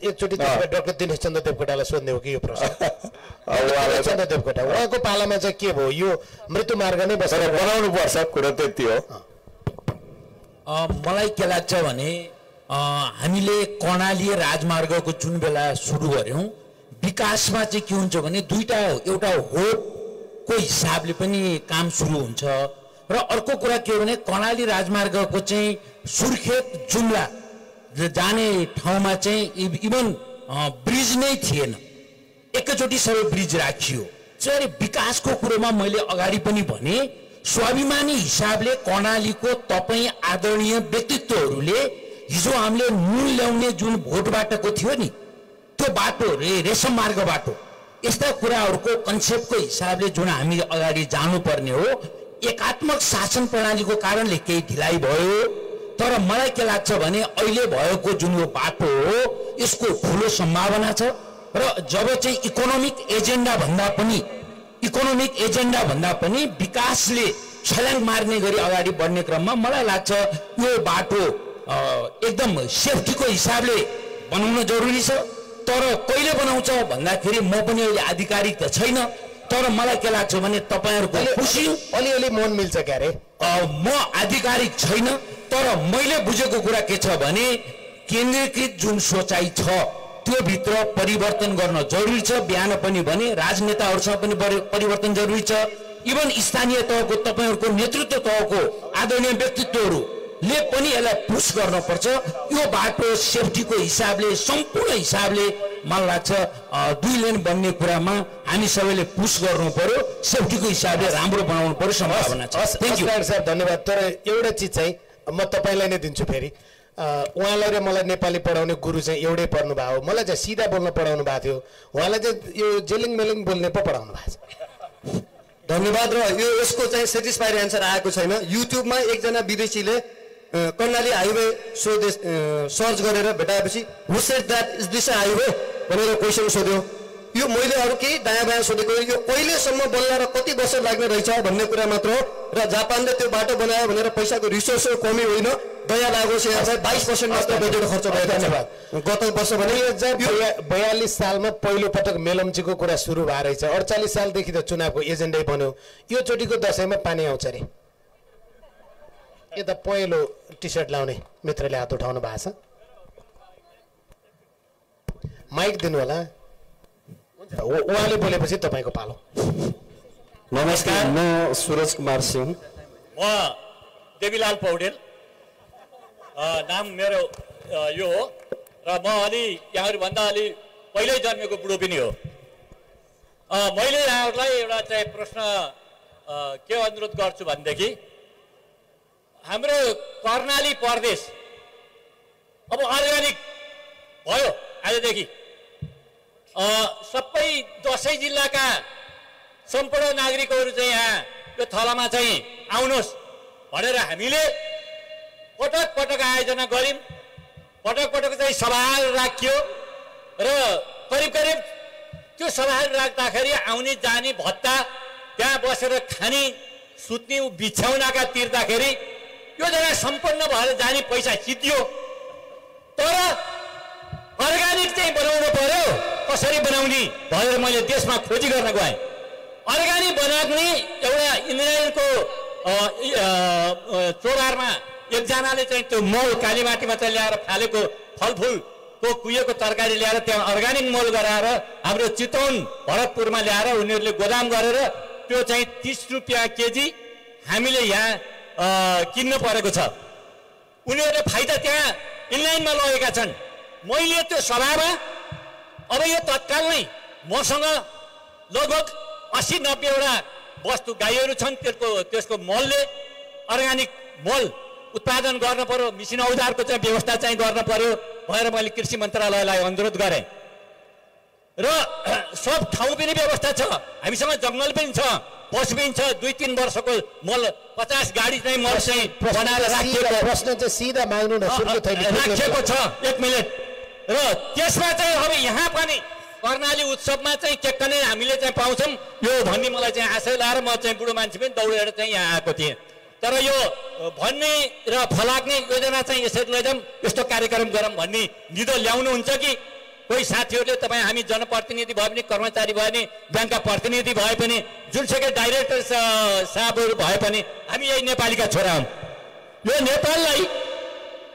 एकचोटि डाक्टर दिनेश चन्द्र देवकोटालाई सोध्ने हो कि यो प्रश्न? चन्द्र देवकोटा, उहाँको पालामा चाहिँ के भयो? यो मृत्यु मार्ग नै बसेर बनाउनु पर्छ, कुरा त्यति हो। मलाई के लाग्छ भने हामीले कर्णाली राजमार्गको जुन बेला सुरु गर्यौँ, विकासमा चाहिँ के हुन्छ भने दुईटा हो, एउटा होपको हिसाबले पनि काम सुरु हुन्छ र अर्को कुरा के हो भने कर्णाली राजमार्गको चाहिँ सुर्खेत जुम्ला जाने ठाउँमा चाहिँ इभन ब्रिज नै थिएन, एकैचोटि सबै ब्रिज राखियो। चाहिँ विकासको कुरोमा मैले अगाडि पनि भने, स्वाभिमानी हिसाबले कर्णालीको तपाईँ आदरणीय व्यक्तित्वहरूले हिजो हामीले मूल ल्याउने जुन भोटबाटको थियो नि, त्यो बाटो रेशम मार्ग बाटो, यस्ता कुराहरूको कन्सेप्टको हिसाबले जुन हामी अगाडि जानुपर्ने हो, एकात्मक शासन प्रणालीको कारणले केही ढिलाइ भयो। तर मलाई के लाग्छ भने अहिले भएको जुन यो बाटो हो, यसको ठुलो सम्भावना छ र जब चाहिँ इकोनोमिक एजेन्डा भन्दा पनि विकासले छलाङ मार्ने गरी अगाडि बढ्ने क्रममा मलाई लाग्छ यो बाटो एकदम सेफ्टीको हिसाबले बनाउन जरुरी छ। तर कहिले बनाउँछ भन्दाखेरि म पनि अहिले आधिकारिक त छैन, तर मलाई के लाग्छ भने तपाईहरुको खुसी अलिअलि मन मिल्छ क्यारे। म आधिकारिक छैन, तर मैले बुझेको कुरा के छ भने केन्द्रीकृत जुन सोचाइ छ त्यो भित्र परिवर्तन गर्न जरुरी छ। बिहान पनि भने राजनेताहरुसँग पनि परिवर्तन जरुरी छ। इभन स्थानीय तहको तपाईहरुको नेतृत्व तहको आदरणीय व्यक्तित्वहरुले पनि यसलाई पुश गर्न पर्छ। यो बाटो सेफ्टीको हिसाबले सम्पूर्ण हिसाबले मलाई लाग्छ 2 लेन बन्ने कुरामा हामी सबैले पुश गर्नु पर्यो। सेफ्टीको हिसाबले राम्रो बनाउनु पर्यो, सम्भावना छ। थ्यांक यू सर, धन्यवाद। तर एउटा चीज चाहिँ म तपाईलाई नै दिन्छु फेरि। उहाँलाई र मलाई नेपाली पढाउने गुरु चाहिँ एउटै पर्नु भयो। मलाई चाहिँ सिधा बोल्न पढाउनु भएको थियो, उहाँलाई चाहिँ यो जेलिङ मेलिङ बोल्ने पो पढाउनु भएको छ। धन्यवाद। र यो यसको चाहिँ सेटिस्फाइड एन्सर आएको छैन। युट्युबमा एकजना विदेशीले कर्णाली हाइवे सर्च गरेर भेटाएपछि who said that is this highway भनेर क्वेसन सोध्यो। यो मैले अरू केही दायाँ बायाँ सोधेको, यो कहिलेसम्म बन्ला र कति वर्ष लाग्ने रहेछ भन्ने कुरा मात्र हो। र जापानले त्यो बाटो बनायो भनेर पैसाको रिसोर्सको कमी होइन, दया लागोस्। यहाँ चाहिँ 22% मात्र बजेट खर्च भयो। धन्यवाद। गत वर्ष भने 2042 सालमा पहिलो पटक मेलम्चीको कुरा सुरु भएर रहेछ। 48 सालदेखि त चुनावको एजेन्डै बन्यो। यो चोटिको दशैंमा पानी आउँछ रे। यता पहेँलो टी सर्ट लाउने मित्रले हात उठाउनु भएको छ। माइक दिनु होला, उहाँले बोलेपछि तपाईको पालो। नमस्कार, म सुरज कुमार सिंह। म देवीलाल पौडेल नाम मेरो यो हो र म अलि यहाँहरुभन्दा अलि पहिल्यै जन्मेको बुढो पनि हो। मैले यहाँहरुलाई एउटा चाहिँ प्रश्न के अनुरोध गर्छु भनेदेखि हाम्रो कर्णाली प्रदेश अब अर्ग्यानिक भयो आजदेखि। सबै दसैँ जिल्लाका सम्पूर्ण नागरिकहरू चाहिँ यहाँ यो थलामा चाहिँ आउनुहोस् भनेर हामीले पटक पटक आयोजना गर्यौं। पटक पटक चाहिँ सभाहरू राखियो र करिब करिब त्यो सभाहरू राख्दाखेरि आउने जाने भत्ता, त्यहाँ बसेर खाने सुत्ने बिछ्याउनाका तिर्दाखेरि यो जग्गा सम्पन्न भएर जाने पैसा सिद्धियो। तर अर्ग्यानिक चाहिँ बनाउनु पर्यो, कसरी बनाउने भनेर मैले देशमा खोजी गर्न गएँ। अर्ग्यानिक बनाउने एउटा इन्जिनियरको चोबारमा एकजनाले चाहिँ त्यो मल कालीमाटीमा चाहिँ ल्याएर फालेको फलफुलको कुहिएको तरकारी ल्याएर त्यहाँ अर्ग्यानिक मल गराएर हाम्रो चितवन भरतपुरमा ल्याएर उनीहरूले गोदाम गरेर त्यो चाहिँ 30 रुपियाँ केजी हामीले यहाँ किन्न परेको छ। उनीहरूले फाइदा त्यहाँ इनलाइनमा लगेका छन्। मैले त्यो सभामा अब यो तत्काल नै मसँग लगभग 80-90 वटा वस्तु गाईहरू छन्, त्यसको मलले अर्ग्यानिक मल उत्पादन गर्न पर्यो, मिसिन औजारको चाहिँ व्यवस्था चाहिँ गर्न पर्यो भनेर मैले कृषि मन्त्रालयलाई अनुरोध गरेँ। र सब ठाउँ पनि व्यवस्था छ, हामीसँग जङ्गल पनि छ, बस पनि छ। 2-3 वर्षको मल 50 गाडी चाहिँ मल चाहिँ बनाएर राखिएको प्रश्न चाहिँ सिधा माग्नु न, राखिएको छ। 1 मिनेट। र त्यसमा चाहिँ अब यहाँ पनि कर्णाली उत्सवमा चाहिँ के नै हामीले चाहिँ पाउँछौँ यो भन्ने मलाई चाहिँ आशा लाएर म चाहिँ बुढो मान्छे पनि दौडेर चाहिँ यहाँ आएको थिएँ। तर यो भन्ने र फलाक्ने योजना चाहिँ यसरी लैजाउँ, यस्तो कार्यक्रम गरौँ भन्ने निधो ल्याउनुहुन्छ कि कोही साथीहरूले तपाईँ हामी जनप्रतिनिधि भए पनि, कर्मचारी भए पनि, ब्याङ्कका प्रतिनिधि भए पनि, जुनसुकै डाइरेक्टर साहबहरू भए पनि हामी यही नेपालीका छोरा हौँ। यो नेपाललाई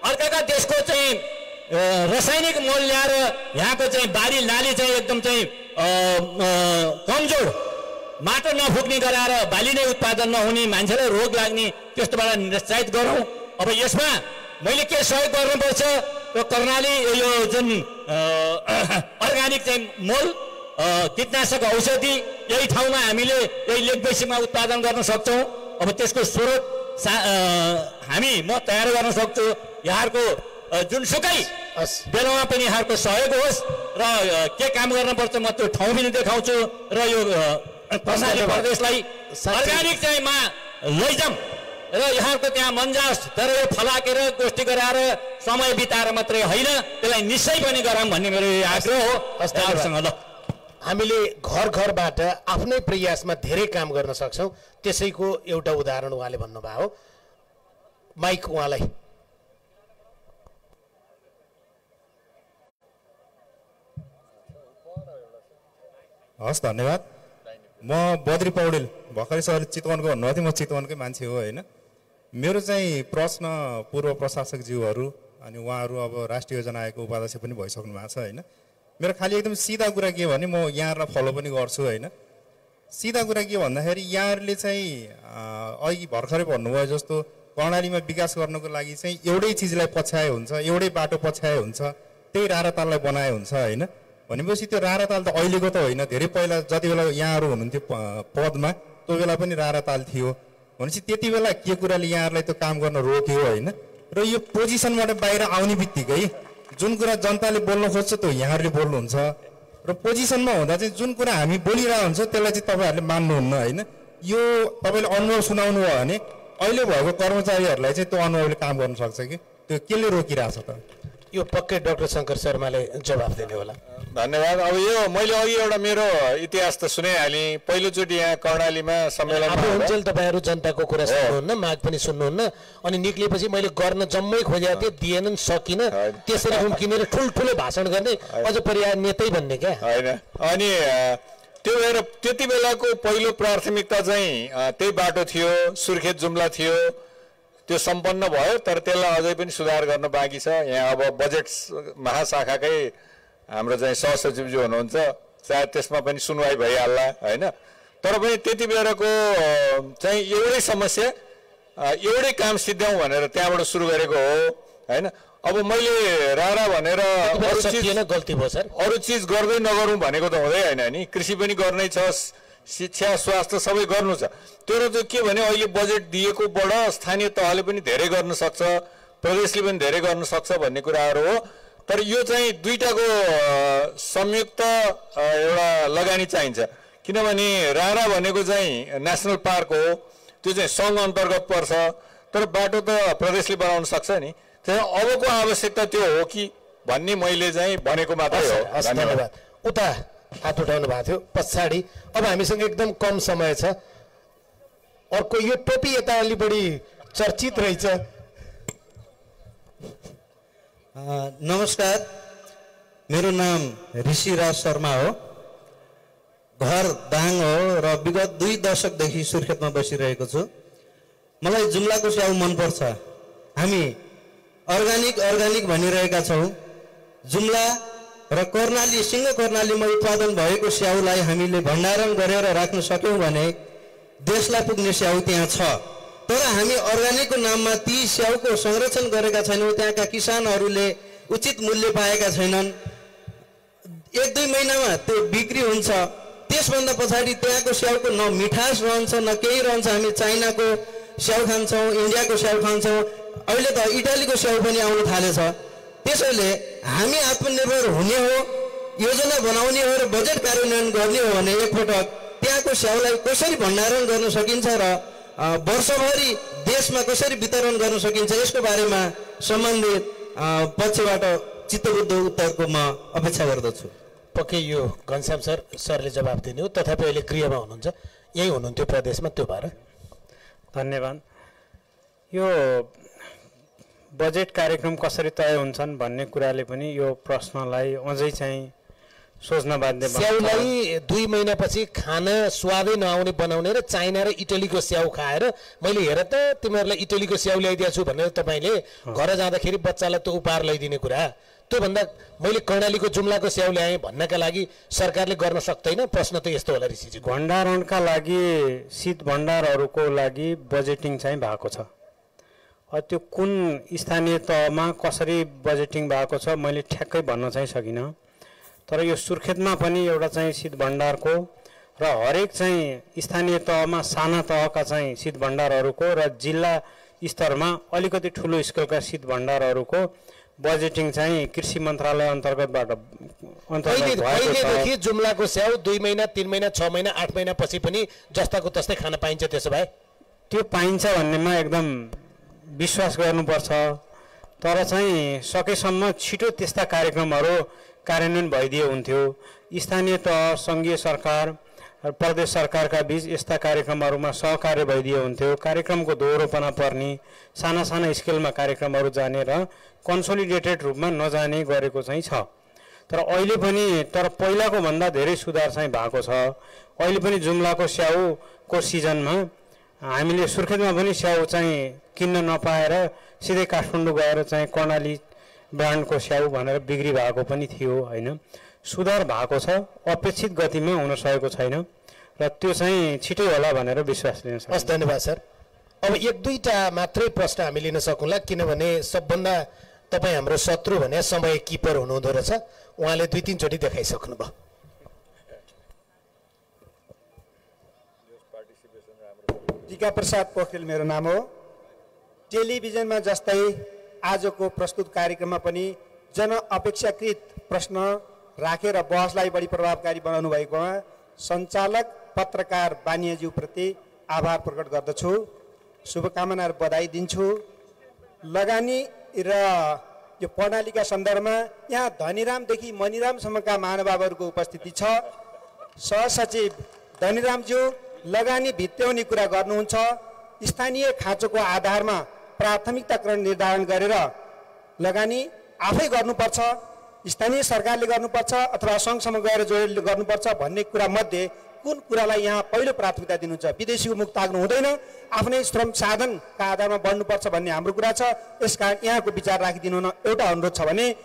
अर्काका देशको चाहिँ रासायनिक मल ल्याएर यहाँको चाहिँ बारी नाली चाहिँ एकदम चाहिँ कमजोर, माटो नफुक्ने गराएर बाली नै उत्पादन नहुने, मान्छेलाई रोग लाग्ने, त्यस्तोबाट निरुत्साहित गरौँ। अब यसमा मैले के सहयोग गर्नुपर्छ र कर्णाली यो जुन अर्ग्यानिक चाहिँ मल, कीटनाशक औषधि यही ठाउँमा हामीले यही लेकबेसीमा उत्पादन गर्न सक्छौँ। अब त्यसको स्रोत म तयार गर्न सक्छु। यहाँहरूको जुनसुकै बेलामा पनि यहाँहरूको सहयोग होस् र के काम गर्नुपर्छ म त्यो ठाउँ पनि देखाउँछु र यो कर्णाली प्रदेशलाई अर्ग्यानिक चाहिँ मा लैजाउँ र यहाँको त्यहाँ मन्जास। तर यो फलाकेर गोष्ठी गराएर समय बिताएर मात्रै होइन, त्यसलाई निश्चय पनि गरौँ भन्ने मेरो आग्रह हो। हामीले घर घरबाट आफ्नै प्रयासमा धेरै काम गर्न सक्छौँ। त्यसैको एउटा उदाहरण उहाँले भन्नुभयो हो। माइक उहाँलाई। हस्, धन्यवाद। म बद्री पौडेल, भर्खरै सरले चितवनको भन्नुभएको थियो, म चितवनकै मान्छे हो होइन। मेरो चाहिँ प्रश्न पूर्व प्रशासकज्यूहरू अनि उहाँहरू अब राष्ट्रिय योजना आयोगको उपाध्यक्ष पनि भइसक्नु भएको छ होइन। मेरो खालि एकदम सिधा कुरा के भने म यहाँहरूलाई फलो पनि गर्छु होइन। सिधा कुरा के भन्दाखेरि यहाँहरूले चाहिँ अघि भर्खरै भन्नुभयो जस्तो कर्णालीमा विकास गर्नको लागि चाहिँ एउटै चिजलाई पछ्याए हुन्छ, एउटै बाटो पछ्याए हुन्छ, त्यही राराताललाई बनाए हुन्छ होइन। भनेपछि त्यो राराताल त अहिलेको त होइन, धेरै पहिला जति बेला यहाँहरू हुनुहुन्थ्यो पदमा त्यो बेला पनि राराताल थियो। भनेपछि त्यति बेला के कुराले यहाँहरूलाई त्यो काम गर्न रोक्यो होइन। र यो पोजिसनबाट बाहिर आउने बित्तिकै जुन कुरा जनताले बोल्न खोज्छ त्यो यहाँहरूले बोल्नुहुन्छ र पोजिसनमा हुँदा चाहिँ जुन कुरा हामी बोलिरहेको हुन्छ त्यसलाई चाहिँ तपाईँहरूले मान्नुहुन्न होइन। यो तपाईँले अनुभव सुनाउनु भयो भने अहिले भएको कर्मचारीहरूलाई चाहिँ त्यो अनुभवले काम गर्न सक्छ कि त्यो केले रोकिरहेछ त? यो पक्कै डाक्टर शङ्कर शर्माले जवाफ दिने होला। धन्यवाद। अब यो मैले अघि एउटा मेरो इतिहास त सुनाइहालेँ। पहिलोचोटि यहाँ कर्णालीमा सम्मेलन हुन्छ, तपाईँहरू जनताको कुरा सुन्नुहुन्न, माग पनि सुन्नुहुन्न। अनि निक्लिएपछि मैले गर्न जम्मै खोजेको थिएँ, दिएनन्, सकिनँ। त्यसरी उम्किनेर ठुल्ठुलो भाषण गर्ने अझ पर्याय नेतै भन्ने क्या होइन। अनि त्यो भएर त्यति बेलाको पहिलो प्राथमिकता चाहिँ त्यही बाटो थियो, सुर्खेत जुम्ला थियो। त्यो सम्पन्न भयो, तर त्यसलाई अझै पनि सुधार गर्न बाँकी छ। यहाँ अब बजेट महाशाखाकै हाम्रो चाहिँ सहसचिवज्यू हुनुहुन्छ, सायद त्यसमा पनि सुनवाई भइहाल्ला होइन। तर पनि त्यति बेलाको चाहिँ एउटै समस्या, एउटै काम सिद्ध्याउँ भनेर त्यहाँबाट सुरु गरेको हो होइन। अब मैले रारा भनेर गल्ती भयो सर, अरू चिज गर्दै नगरौँ भनेको त हुँदै होइन नि। कृषि पनि गर्नै छ, शिक्षा स्वास्थ्य सबै गर्नु छ। तर चाहिँ के भने अहिले बजेट दिएकोबाट स्थानीय तहले पनि धेरै गर्न सक्छ, प्रदेशले पनि धेरै गर्न सक्छ भन्ने कुराहरू हो। तर यो चाहिँ दुईटाको संयुक्त एउटा लगानी चाहिन्छ। किनभने रारा भनेको चाहिँ नेसनल पार्क हो, त्यो चाहिँ सङ्घ अन्तर्गत पर्छ, तर बाटो त प्रदेशले बनाउन सक्छ नि। त्यही अबको आवश्यकता त्यो हो कि भन्ने मैले चाहिँ भनेको मात्रै हो। धन्यवाद। उता हात उठाउनु भएको थियो पछाडि। अब हामीसँग एकदम कम समय छ। अर्को यो टोपी यता अलि बढी चर्चित रहेछ। नमस्कार, मेरो नाम ऋषिराज शर्मा हो। घर दाङ हो र विगत 2 दशकदेखि सुर्खेतमा बसिरहेको छु। मलाई जुम्लाको स्याउ मनपर्छ। हामी अर्ग्यानिक भनिरहेका छौँ। जुम्ला र कर्णाली, सिंह कर्णालीमा उत्पादन भएको स्याउलाई हामीले भण्डारण गरेर राख्न सक्यौँ भने देशलाई पुग्ने स्याउ त्यहाँ छ। तर हामी अर्ग्यानिकको नाममा ती स्याउको संरक्षण गरेका छैनौँ। त्यहाँका किसानहरूले उचित मूल्य पाएका छैनन्। 1-2 महिनामा त्यो बिक्री हुन्छ। त्यसभन्दा पछाडि त्यहाँको स्याउको न मिठास रहन्छ न केही रहन्छ। हामी चाइनाको स्याउ खान्छौँ, इन्डियाको स्याउ खान्छौँ, अहिले त इटालीको स्याउ पनि आउन थालेछ। त्यसैले हामी आत्मनिर्भर हुने हो, योजना बनाउने हो र बजेट कार्यान्वयन गर्ने हो भने एकपटक त्यहाँको स्याउलाई कसरी भण्डारण गर्न सकिन्छ र वर्षभरि देशमा कसरी वितरण गर्न सकिन्छ यसको बारेमा सम्बन्धित पक्षबाट चित्तबुद्ध उत्तरको म अपेक्षा गर्दछु। पक्कै यो घनश्याम सरले जवाब दिने हो। तथापि अहिले गृहमा हुनुहुन्छ, यही हुनुहुन्थ्यो प्रदेशमा, त्यो भएर धन्यवाद। यो बजेट कार्यक्रम कसरी तय हुन्छन् भन्ने कुराले पनि यो प्रश्नलाई अझै चाहिँ सोच्न बाध्य बनाउँछ। स्याउलाई 2 महिनापछि खान स्वादै नआउने बनाउने र चाइना र इटलीको स्याउ खाएर मैले हेर त तिमीहरूलाई इटलीको स्याउ ल्याइदिएको छु भनेर तपाईँले घर जाँदाखेरि बच्चालाई त्यो उपहार ल्याइदिने कुरा, त्योभन्दा मैले कर्णालीको जुम्लाको स्याउ ल्याएँ भन्नका लागि सरकारले गर्न सक्दैन? प्रश्न त यस्तो होला ऋषिजी। भण्डारणका लागि शीत भण्डारहरूको लागि बजेटिङ चाहिँ भएको छ। त्यो कुन स्थानीय तहमा कसरी बजेटिङ भएको छ मैले ठ्याक्कै भन्न चाहिँ सकिनँ। तर यो सुर्खेतमा पनि एउटा चाहिँ शीत भण्डारको र हरेक चाहिँ स्थानीय तहमा साना तहका चाहिँ शीत भण्डारहरूको र जिल्ला स्तरमा अलिकति ठुलो स्केलका शीत भण्डारहरूको बजेटिङ चाहिँ कृषि मन्त्रालय अन्तर्गतबाट अहिलेदेखि जुम्लाको स्याउ 2 महिना 3 महिना 6 महिना 8 महिना पछि पनि जस्ताको तस्तै खान पाइन्छ? त्यसो भए त्यो पाइन्छ भन्नेमा एकदम विश्वास गर्नुपर्छ। तर चाहिँ सकेसम्म छिटो त्यस्ता कार्यक्रमहरू कार्यान्वयन भइदिए हुन्थ्यो। स्थानीय तह सङ्घीय सरकार र प्रदेश सरकारका बीच यस्ता कार्यक्रमहरूमा सहकार्य भइदियो हुन्थ्यो। कार्यक्रमको दोहोरोपना पर्ने, साना साना स्केलमा कार्यक्रमहरू जाने र कन्सोलिडेटेड रूपमा नजाने गरेको चाहिँ छ। तर अहिले पनि पहिलाको भन्दा धेरै सुधार चाहिँ भएको छ। अहिले पनि जुम्लाको स्याउको सिजनमा हामीले सुर्खेतमा पनि स्याउ चाहिँ किन्न नपाएर सिधै काठमाडौँ गएर चाहिँ कर्णाली ब्रान्डको स्याउ भनेर बिक्री भएको पनि थियो होइन। सुधार भएको छ, अपेक्षित गतिमा हुन सकेको छैन र त्यो चाहिँ छिटै होला भनेर विश्वास लिन सक्छु। हस्, धन्यवाद सर। अब एक दुईवटा मात्रै प्रश्न हामी लिन सकौँला, किनभने सबभन्दा तपाईँ हाम्रो शत्रु भने समय किपर हुनुहुँदो रहेछ। उहाँले 2-3 चोटि देखाइसक्नुभयो। टीका प्रसाद पोखरेल मेरो नाम हो। टेलिभिजनमा जस्तै आजको प्रस्तुत कार्यक्रममा पनि जनअपेक्षाकृत प्रश्न राखेर बहसलाई बढी प्रभावकारी बनाउनु भएकोमा सञ्चालक पत्रकार बानियाज्यूप्रति आभार प्रकट गर्दछु, शुभकामना र बधाई दिन्छु। लगानी र यो प्रणालीका सन्दर्भमा यहाँ धनीरामदेखि मनिरामसम्मका महानुभावहरूको उपस्थिति छ। सहसचिव धनीरामज्यू लगानी भित्याउने कुरा गर्नुहुन्छ। स्थानीय खाँचोको आधारमा प्राथमिकताक्रम निर्धारण गरेर लगानी आफै गर्नुपर्छ, स्थानीय सरकारले गर्नुपर्छ अथवा सङ्घसम्म गएर जोडेर गर्नुपर्छ भन्ने कुरा मध्ये कुन कुरालाई यहाँ पहिलो प्राथमिकता दिनुहुन्छ? विदेशीको मुख ताक्नु हुँदैन, आफ्नै श्रम साधनका आधारमा बढ्नुपर्छ भन्ने हाम्रो कुरा छ। यसकारण यहाँको विचार राखिदिनु न। एउटा अनुरोध छ भने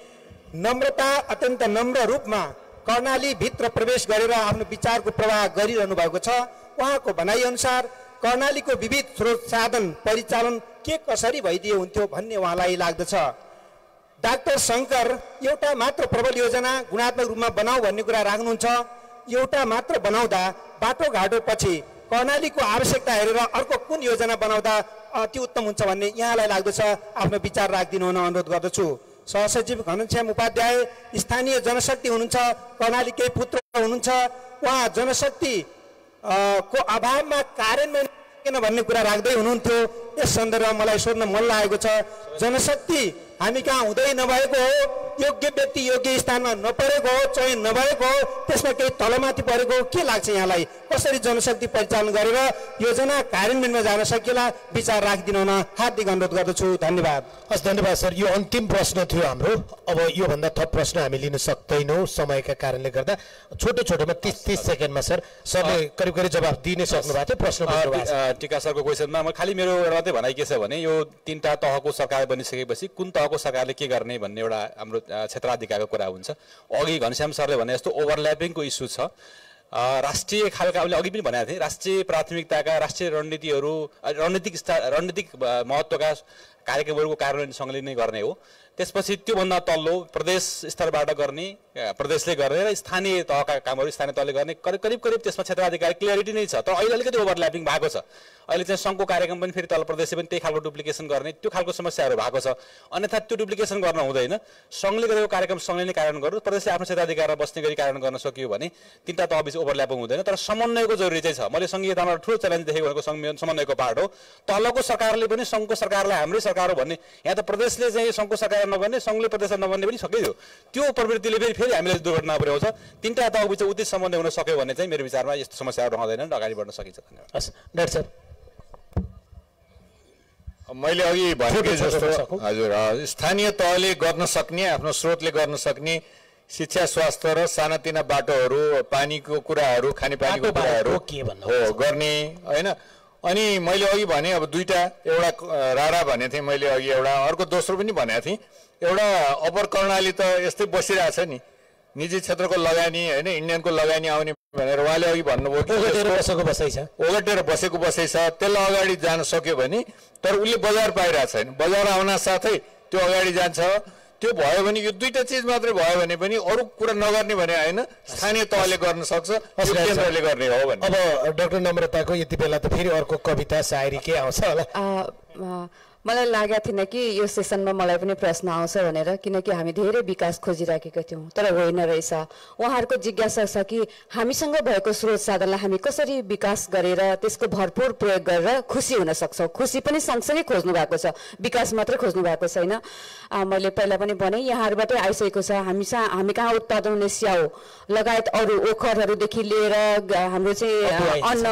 नम्रता, अत्यन्त नम्र रूपमा कर्णालीभित्र प्रवेश गरेर आफ्नो विचारको प्रवाह गरिरहनु भएको छ। उहाँको भनाइअनुसार कर्णालीको विविध स्रोत साधन परिचालन के कसरी भइदिए हुन्थ्यो भन्ने उहाँलाई लाग्दछ। डाक्टर शङ्कर एउटा मात्र प्रबल योजना गुणात्मक रूपमा बनाऊ भन्ने कुरा राख्नुहुन्छ। एउटा मात्र बनाउँदा बाटोघाटो पछि कर्णालीको आवश्यकता हेरेर अर्को कुन योजना बनाउँदा अति उत्तम हुन्छ भन्ने यहाँलाई लाग्दछ? आफ्नो विचार राखिदिनु हुन अनुरोध गर्दछु। सहसचिव घनश्याम उपाध्याय स्थानीय जनशक्ति हुनुहुन्छ, कर्णाली केही पुत्र हुनुहुन्छ। उहाँ जनशक्ति को अभावमा कार्यान्वयन किन भन्ने कुरा राख्दै हुनुहुन्थ्यो। यस सन्दर्भमा मलाई सोध्न मन लागेको छ, जनशक्ति हामी कहाँ हुँदै नभएको हो, योग्य व्यक्ति योग्य स्थानमा नपरेको हो, चयन नभएको हो, त्यसमा केही तलमाथि परेको हो, के लाग्छ यहाँलाई? कसरी जनशक्ति परिचालन गरेर योजना कार्यान्वयनमा जान सकिएला? विचार राखिदिनु हुन हार्दिक अनुरोध गर्दछु। धन्यवाद। हस्, धन्यवाद सर। यो अन्तिम प्रश्न थियो हाम्रो। अब योभन्दा थप प्रश्न हामी लिन सक्दैनौँ समयका कारणले गर्दा। छोटो छोटोमा 30 सेकेन्डमा सर, सरले करिब करिब जवाफ दिनै सक्नु भएको थियो। प्रश्न टीका सरको क्वेसनमा म खालि मेरो एउटा मात्रै भनाइ के छ भने यो 3टा तहको सरकार बनिसकेपछि कुन तहको सरकारले के गर्ने भन्ने एउटा हाम्रो क्षेत्राधिकारको कुरा हुन्छ। अघि घनश्याम सरले भने जस्तो ओभरल्यापिङको इस्यु छ। राष्ट्रिय खालका मैले अघि पनि भनेको थिएँ, राष्ट्रिय प्राथमिकताका राष्ट्रिय रणनीतिक महत्त्वका कार्यक्रमहरूको कार्यान्वयन सङ्घले नै गर्ने हो। त्यसपछि त्योभन्दा तल्लो प्रदेश स्तरबाट गर्ने, प्रदेशले गर्ने र स्थानीय तहका कामहरू स्थानीय तहले गर्ने, करिब त्यसमा क्षेत्राधिकार क्लियरिटी नै छ। तर अहिले अलिकति ओभरल्यापिङ भएको छ। अहिले चाहिँ सङ्घको कार्यक्रम पनि फेरि तल प्रदेशले पनि त्यही खालको डुप्लिकेसन गर्ने, त्यो खालको समस्याहरू भएको छ। अन्यथा त्यो डुप्लिकेसन गर्न हुँदैन। सङ्घले गरेको कार्यक्रम सङ्घले नै कार्यान्वयन गर्नु, प्रदेशले आफ्नो क्षेत्राधिकारमा बस्ने गरी कार्यान्वयन गर्न सकियो भने 3टा तहबीच ओभरल्यापिङ हुँदैन। तर समन्वयको जरुरी चाहिँ छ। मैले सङ्घीयतामा ठुलो च्यालेन्ज देखेको भनेको समन्वयको पार्ट हो। तलको सरकारले पनि सङ्घको सरकारलाई हाम्रै सरकार हो भन्ने, यहाँ त प्रदेशले चाहिँ सङ्घको सरकार नगर्ने, सङ्घले प्रदेशलाई नगर्ने पनि सकियो। त्यो प्रवृत्तिले फेरि हामीलाई दुर्घटना पुर्याउँछ। 3टा तहबीच उचित समन्वय हुन सक्यो भने चाहिँ मेरो विचारमा यस्तो समस्याहरू रहँदैनन्, अगाडि बढ्न सकिन्छ। धन्यवाद। हस्, डाक्टर सर। मैले अघि भनेको जस्तो हजुर, स्थानीय तहले गर्न सक्ने, आफ्नो स्रोतले गर्न सक्ने शिक्षा, स्वास्थ्य र सानातिना बाटोहरू, पानीको कुराहरू, खानेपानीको कुराहरू हो गर्ने होइन। अनि मैले अघि भने अब 2टा, एउटा रारा भनेको थिएँ मैले अघि, एउटा अर्को दोस्रो पनि भनेको थिएँ। एउटा अप्पर कर्णाली त यस्तै बसिरहेछ नि, निजी क्षेत्रको लगानी होइन, इन्डियनको लगानी आउने भनेर उहाँले अघि भन्नुभयो कि ओगटेर बसेको बसाइ छ। त्यसलाई अगाडि जान सक्यो भने, तर उसले बजार पाइरहेको छैन। बजार आउन साथै त्यो अगाडि जान्छ। त्यो भयो भने यो 2टा चिज मात्रै भयो भने पनि अरू कुरा नगर्ने भने होइन, स्थानीय तहले गर्न सक्छ, केन्द्रले गर्ने हो भने। अब डाक्टर नम्रताको यति बेला त फेरि अर्को कविता सायरी के आउँछ होला? मलाई लागेको थिएन कि यो सेसनमा मलाई पनि प्रश्न आउँछ भनेर, किनकि हामी धेरै विकास खोजिराखेका थियौँ तर होइन रहेछ। उहाँहरूको जिज्ञासा छ कि हामीसँग भएको स्रोत साधनलाई हामी कसरी विकास गरेर त्यसको भरपूर प्रयोग गरेर खुसी हुन सक्छौँ। खुसी पनि सँगसँगै खोज्नु भएको छ, विकास मात्रै खोज्नु भएको छैन। मैले पहिला पनि भने यहाँहरूबाटै आइसकेको छ, हामी कहाँ उत्पादन हुने स्याउ लगायत अरू ओखरहरूदेखि लिएर हाम्रो चाहिँ अन्न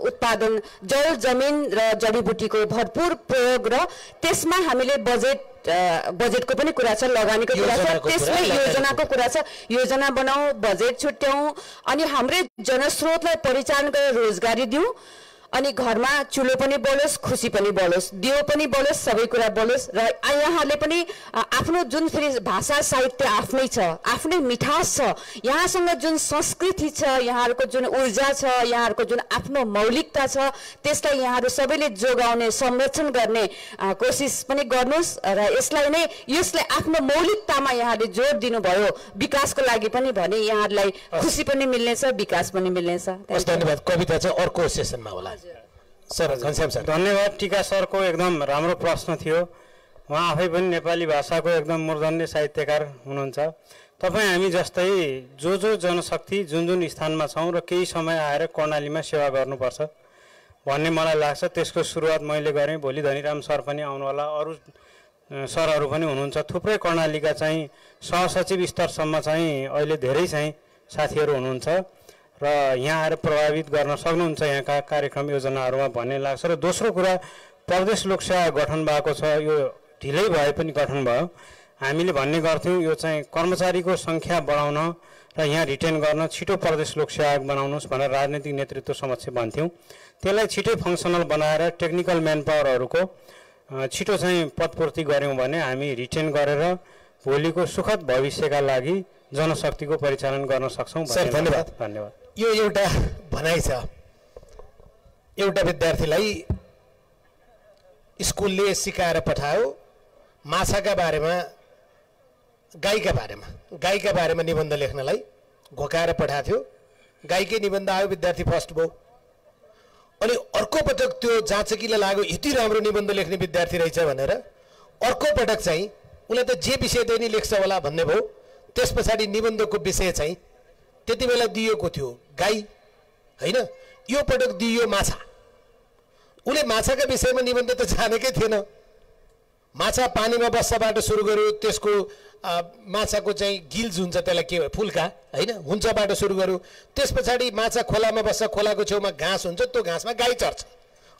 उत्पादन, जल जमिन र जडीबुटीको भरपूर प्रयोग र त्यसमा हामीले बजेटको पनि कुरा छ, लगानीको कुरा छ, त्यसमै योजनाको कुरा छ। योजना बनाऊ, बजेट छुट्याउँ अनि हाम्रै जनस्रोतलाई परिचालन गरेर रोजगारी दिउँ अनि घरमा चुलो पनि बलोस्, खुसी पनि बलोस्, दियो पनि बलोस्, सबै कुरा बलोस्। र यहाँले पनि आफ्नो जुन फेरि भाषा साहित्य आफ्नै छ, आफ्नै मिठास छ, यहाँसँग जुन संस्कृति छ, यहाँहरूको जुन ऊर्जा छ, यहाँहरूको जुन आफ्नो मौलिकता छ, त्यसलाई यहाँहरू सबैले जोगाउने संरक्षण गर्ने कोसिस पनि गर्नुहोस्। र यसलाई आफ्नो मौलिकतामा यहाँले जोड दिनुभयो विकासको लागि पनि भने यहाँहरूलाई खुसी पनि मिल्नेछ, विकास पनि मिल्नेछ। धन्यवाद। कविता चाहिँ अर्को सेसनमा होला। सर घनश्याम सर धन्यवाद। टिका सरको एकदम राम्रो प्रश्न थियो। उहाँ आफै पनि नेपाली भाषाको एकदम मूर्धन्य साहित्यकार हुनुहुन्छ। तपाईँ हामी जस्तै जो जनशक्ति जुन स्थानमा छौँ र केही समय आएर कर्णालीमा सेवा गर्नुपर्छ भन्ने मलाई लाग्छ। त्यसको सुरुवात मैले गरेँ। भोलि धनीराम सर पनि आउनुहोला, अरू सरहरू पनि हुनुहुन्छ। थुप्रै कर्णालीका चाहिँ सहसचिव स्तरसम्म चाहिँ अहिले धेरै चाहिँ साथीहरू हुनुहुन्छ र यहाँ आएर प्रभावित गर्न सक्नुहुन्छ यहाँका कार्यक्रम योजनाहरूमा भन्ने लाग्छ। र दोस्रो कुरा, प्रदेश लोकसेवा गठन भएको छ, यो ढिलै भए पनि गठन भयो। हामीले भन्ने गर्थ्यौँ यो चाहिँ कर्मचारीको सङ्ख्या बढाउन र यहाँ रिटेन गर्न छिटो प्रदेश लोकसेवा बनाउनुहोस् भनेर राजनीतिक नेतृत्व समक्ष भन्थ्यौँ। त्यसलाई छिटै फङ्सनल बनाएर टेक्निकल म्यान पावरहरूको छिटो चाहिँ पदपूर्ति गऱ्यौँ भने हामी रिटेन गरेर भोलिको सुखद भविष्यका लागि जनशक्तिको परिचालन गर्न सक्छौँ। सर धन्यवाद। धन्यवाद। यो एउटा भनाइ छ, एउटा विद्यार्थीलाई स्कुलले सिकाएर पठायो माछाका बारेमा, गाईका बारेमा निबन्ध लेख्नलाई घोकाएर पठाएको थियो। गाईकै निबन्ध आयो, विद्यार्थी फर्स्ट भयो। अनि अर्को पटक त्यो जाँचकीलाई लाग्यो यति राम्रो निबन्ध लेख्ने विद्यार्थी रहेछ भनेर अर्को पटक चाहिँ उसलाई त जे विषय पनि लेख्छ होला भन्ने भयो। त्यस पछाडि निबन्धको विषय चाहिँ त्यति बेला दिएको थियो गाई होइन, यो पटक दिइयो माछा। उसले माछाका विषयमा निबन्ध त जानेकै थिएन। माछा पानीमा बस्छबाट सुरु गर्यो, त्यसको माछाको चाहिँ गिल्ज हुन्छ, त्यसलाई के फुल्का होइन हुन्छबाट सुरु गर्यो। त्यस पछाडि माछा खोलामा बस्छ, खोलाको छेउमा घाँस हुन्छ, त्यो घाँसमा गाई चर्छ।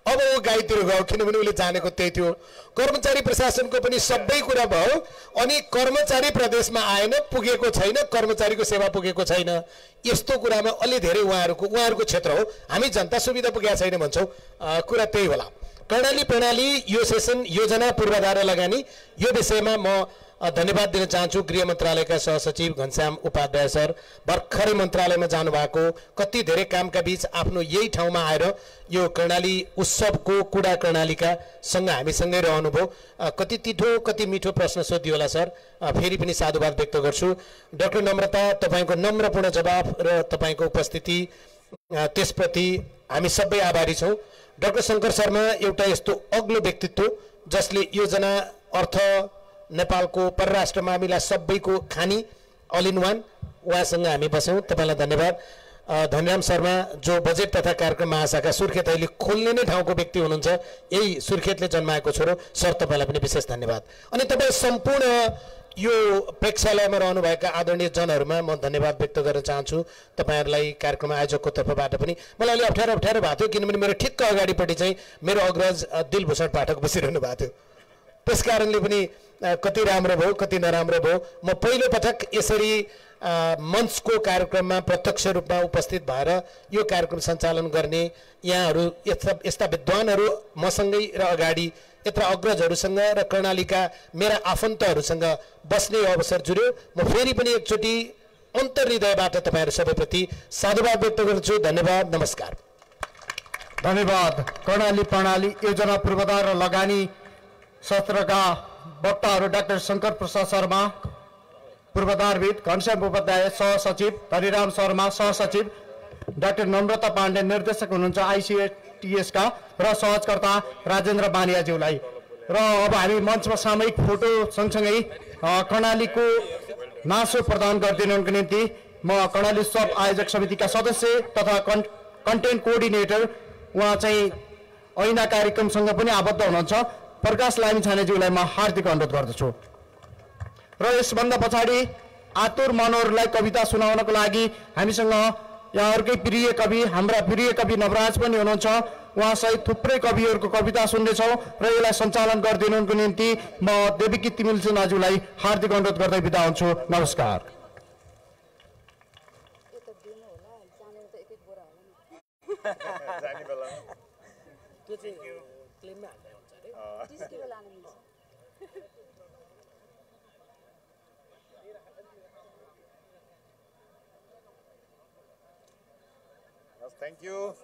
अब ऊ गाईतिर गयो किनभने उसले जानेको त्यही थियो। कर्मचारी प्रशासनको पनि सबै कुरा भयो अनि कर्मचारी प्रदेशमा आएन, पुगेको छैन, कर्मचारीको सेवा पुगेको छैन। यस्तो कुरामा अलि धेरै उहाँहरूको क्षेत्र हो, हामी जनता सुविधा पुगेका छैन भन्छौँ। कुरा त्यही होला। कर्णाली प्रणाली यो सेसन योजना पूर्वाधार लगानी यो विषयमा म धन्यवाद दिन चाहन्छु गृह मन्त्रालयका सहसचिव घनश्याम उपाध्याय सर। भर्खरै मन्त्रालयमा जानुभएको, कति धेरै कामका बीच आफ्नो यही ठाउँमा आएर यो कर्णाली उत्सवको कुडा कर्णालीका सँग हामीसँगै रहनुभयो। कति तिठो कति मिठो प्रश्न सोधियो होला सर, फेरि पनि साधुवाद व्यक्त गर्छु। डाक्टर नम्रता, तपाईँको नम्रपूर्ण जवाब र तपाईँको उपस्थिति त्यसप्रति हामी सबै आभारी छौँ। डाक्टर शङ्कर शर्मा एउटा यस्तो अग्लो व्यक्तित्व जसले योजना, अर्थ, नेपालको परराष्ट्र मामिला सबैको खानी अल इन वान, उहाँसँग हामी बस्यौँ। तपाईँलाई धन्यवाद। धनीराम शर्मा जो बजेट तथा कार्यक्रम महाशाखा सुर्खेत अहिले खोल्ने नै ठाउँको व्यक्ति हुनुहुन्छ, यही सुर्खेतले जन्माएको छोरो सर, तपाईँलाई पनि विशेष धन्यवाद। अनि तपाईँ सम्पूर्ण यो प्रेक्षालयमा रहनुभएका आदरणीय जनहरूमा म धन्यवाद व्यक्त गर्न चाहन्छु। तपाईँहरूलाई कार्यक्रम आयोजकको तर्फबाट पनि मलाई अलि अप्ठ्यारो भएको थियो किनभने मेरो ठिक्क अगाडिपट्टि चाहिँ मेरो अग्रज दिलभूषण पाठक बसिरहनु भएको थियो। त्यस कारणले पनि कति राम्रो भयो कति नराम्रो भयो। म पहिलो पटक यसरी मञ्चको कार्यक्रममा प्रत्यक्ष रूपमा उपस्थित भएर यो कार्यक्रम सञ्चालन गर्ने यहाँहरू यस्ता विद्वानहरू मसँगै र अगाडि यत्र अग्रजहरूसँग र कर्णालीका मेरा आफन्तहरूसँग बस्ने अवसर जुर्यो। म फेरि पनि एकचोटि अन्तर्हृदयबाट तपाईँहरू सबैप्रति साधुवाद व्यक्त गर्छु। धन्यवाद, नमस्कार। धन्यवाद। कर्णाली प्रणाली योजना पूर्वाधार र लगानी सत्रका वक्ताहरू डाक्टर शङ्कर प्रसाद शर्मा पूर्वाधारविद, घनश्याम उपाध्याय सहसचिव, धनीराम शर्मा सहसचिव, डाक्टर नम्रता पाण्डे निर्देशक हुनुहुन्छ आइसिएटिएसका र सहजकर्ता राजेन्द्र बानियाज्यूलाई र अब हामी मञ्चमा सामूहिक फोटो सँगसँगै कर्णालीको नासो प्रदान गरिदिनुको निम्ति म कर्णाली उत्सव आयोजक समितिका सदस्य तथा कन्टेन्ट कोअर्डिनेटर उहाँ चाहिँ ऐना कार्यक्रमसँग पनि आबद्ध हुनुहुन्छ प्रकाश लामिछानेज्यूलाई म हार्दिक अनुरोध गर्दछु। र यसभन्दा पछाडि आतुर मनोहरलाई कविता सुनाउनको लागि हामीसँग यहाँहरूकै प्रिय कवि हाम्रा प्रिय कवि नवराज पनि हुनुहुन्छ। उहाँसहित थुप्रै कविहरूको कविता सुन्नेछौँ र यसलाई सञ्चालन गरिदिनुको निम्ति म देविकी तिमिल दाजुलाई हार्दिक अनुरोध गर्दै बिदा हुन्छु। नमस्कार। Thank you.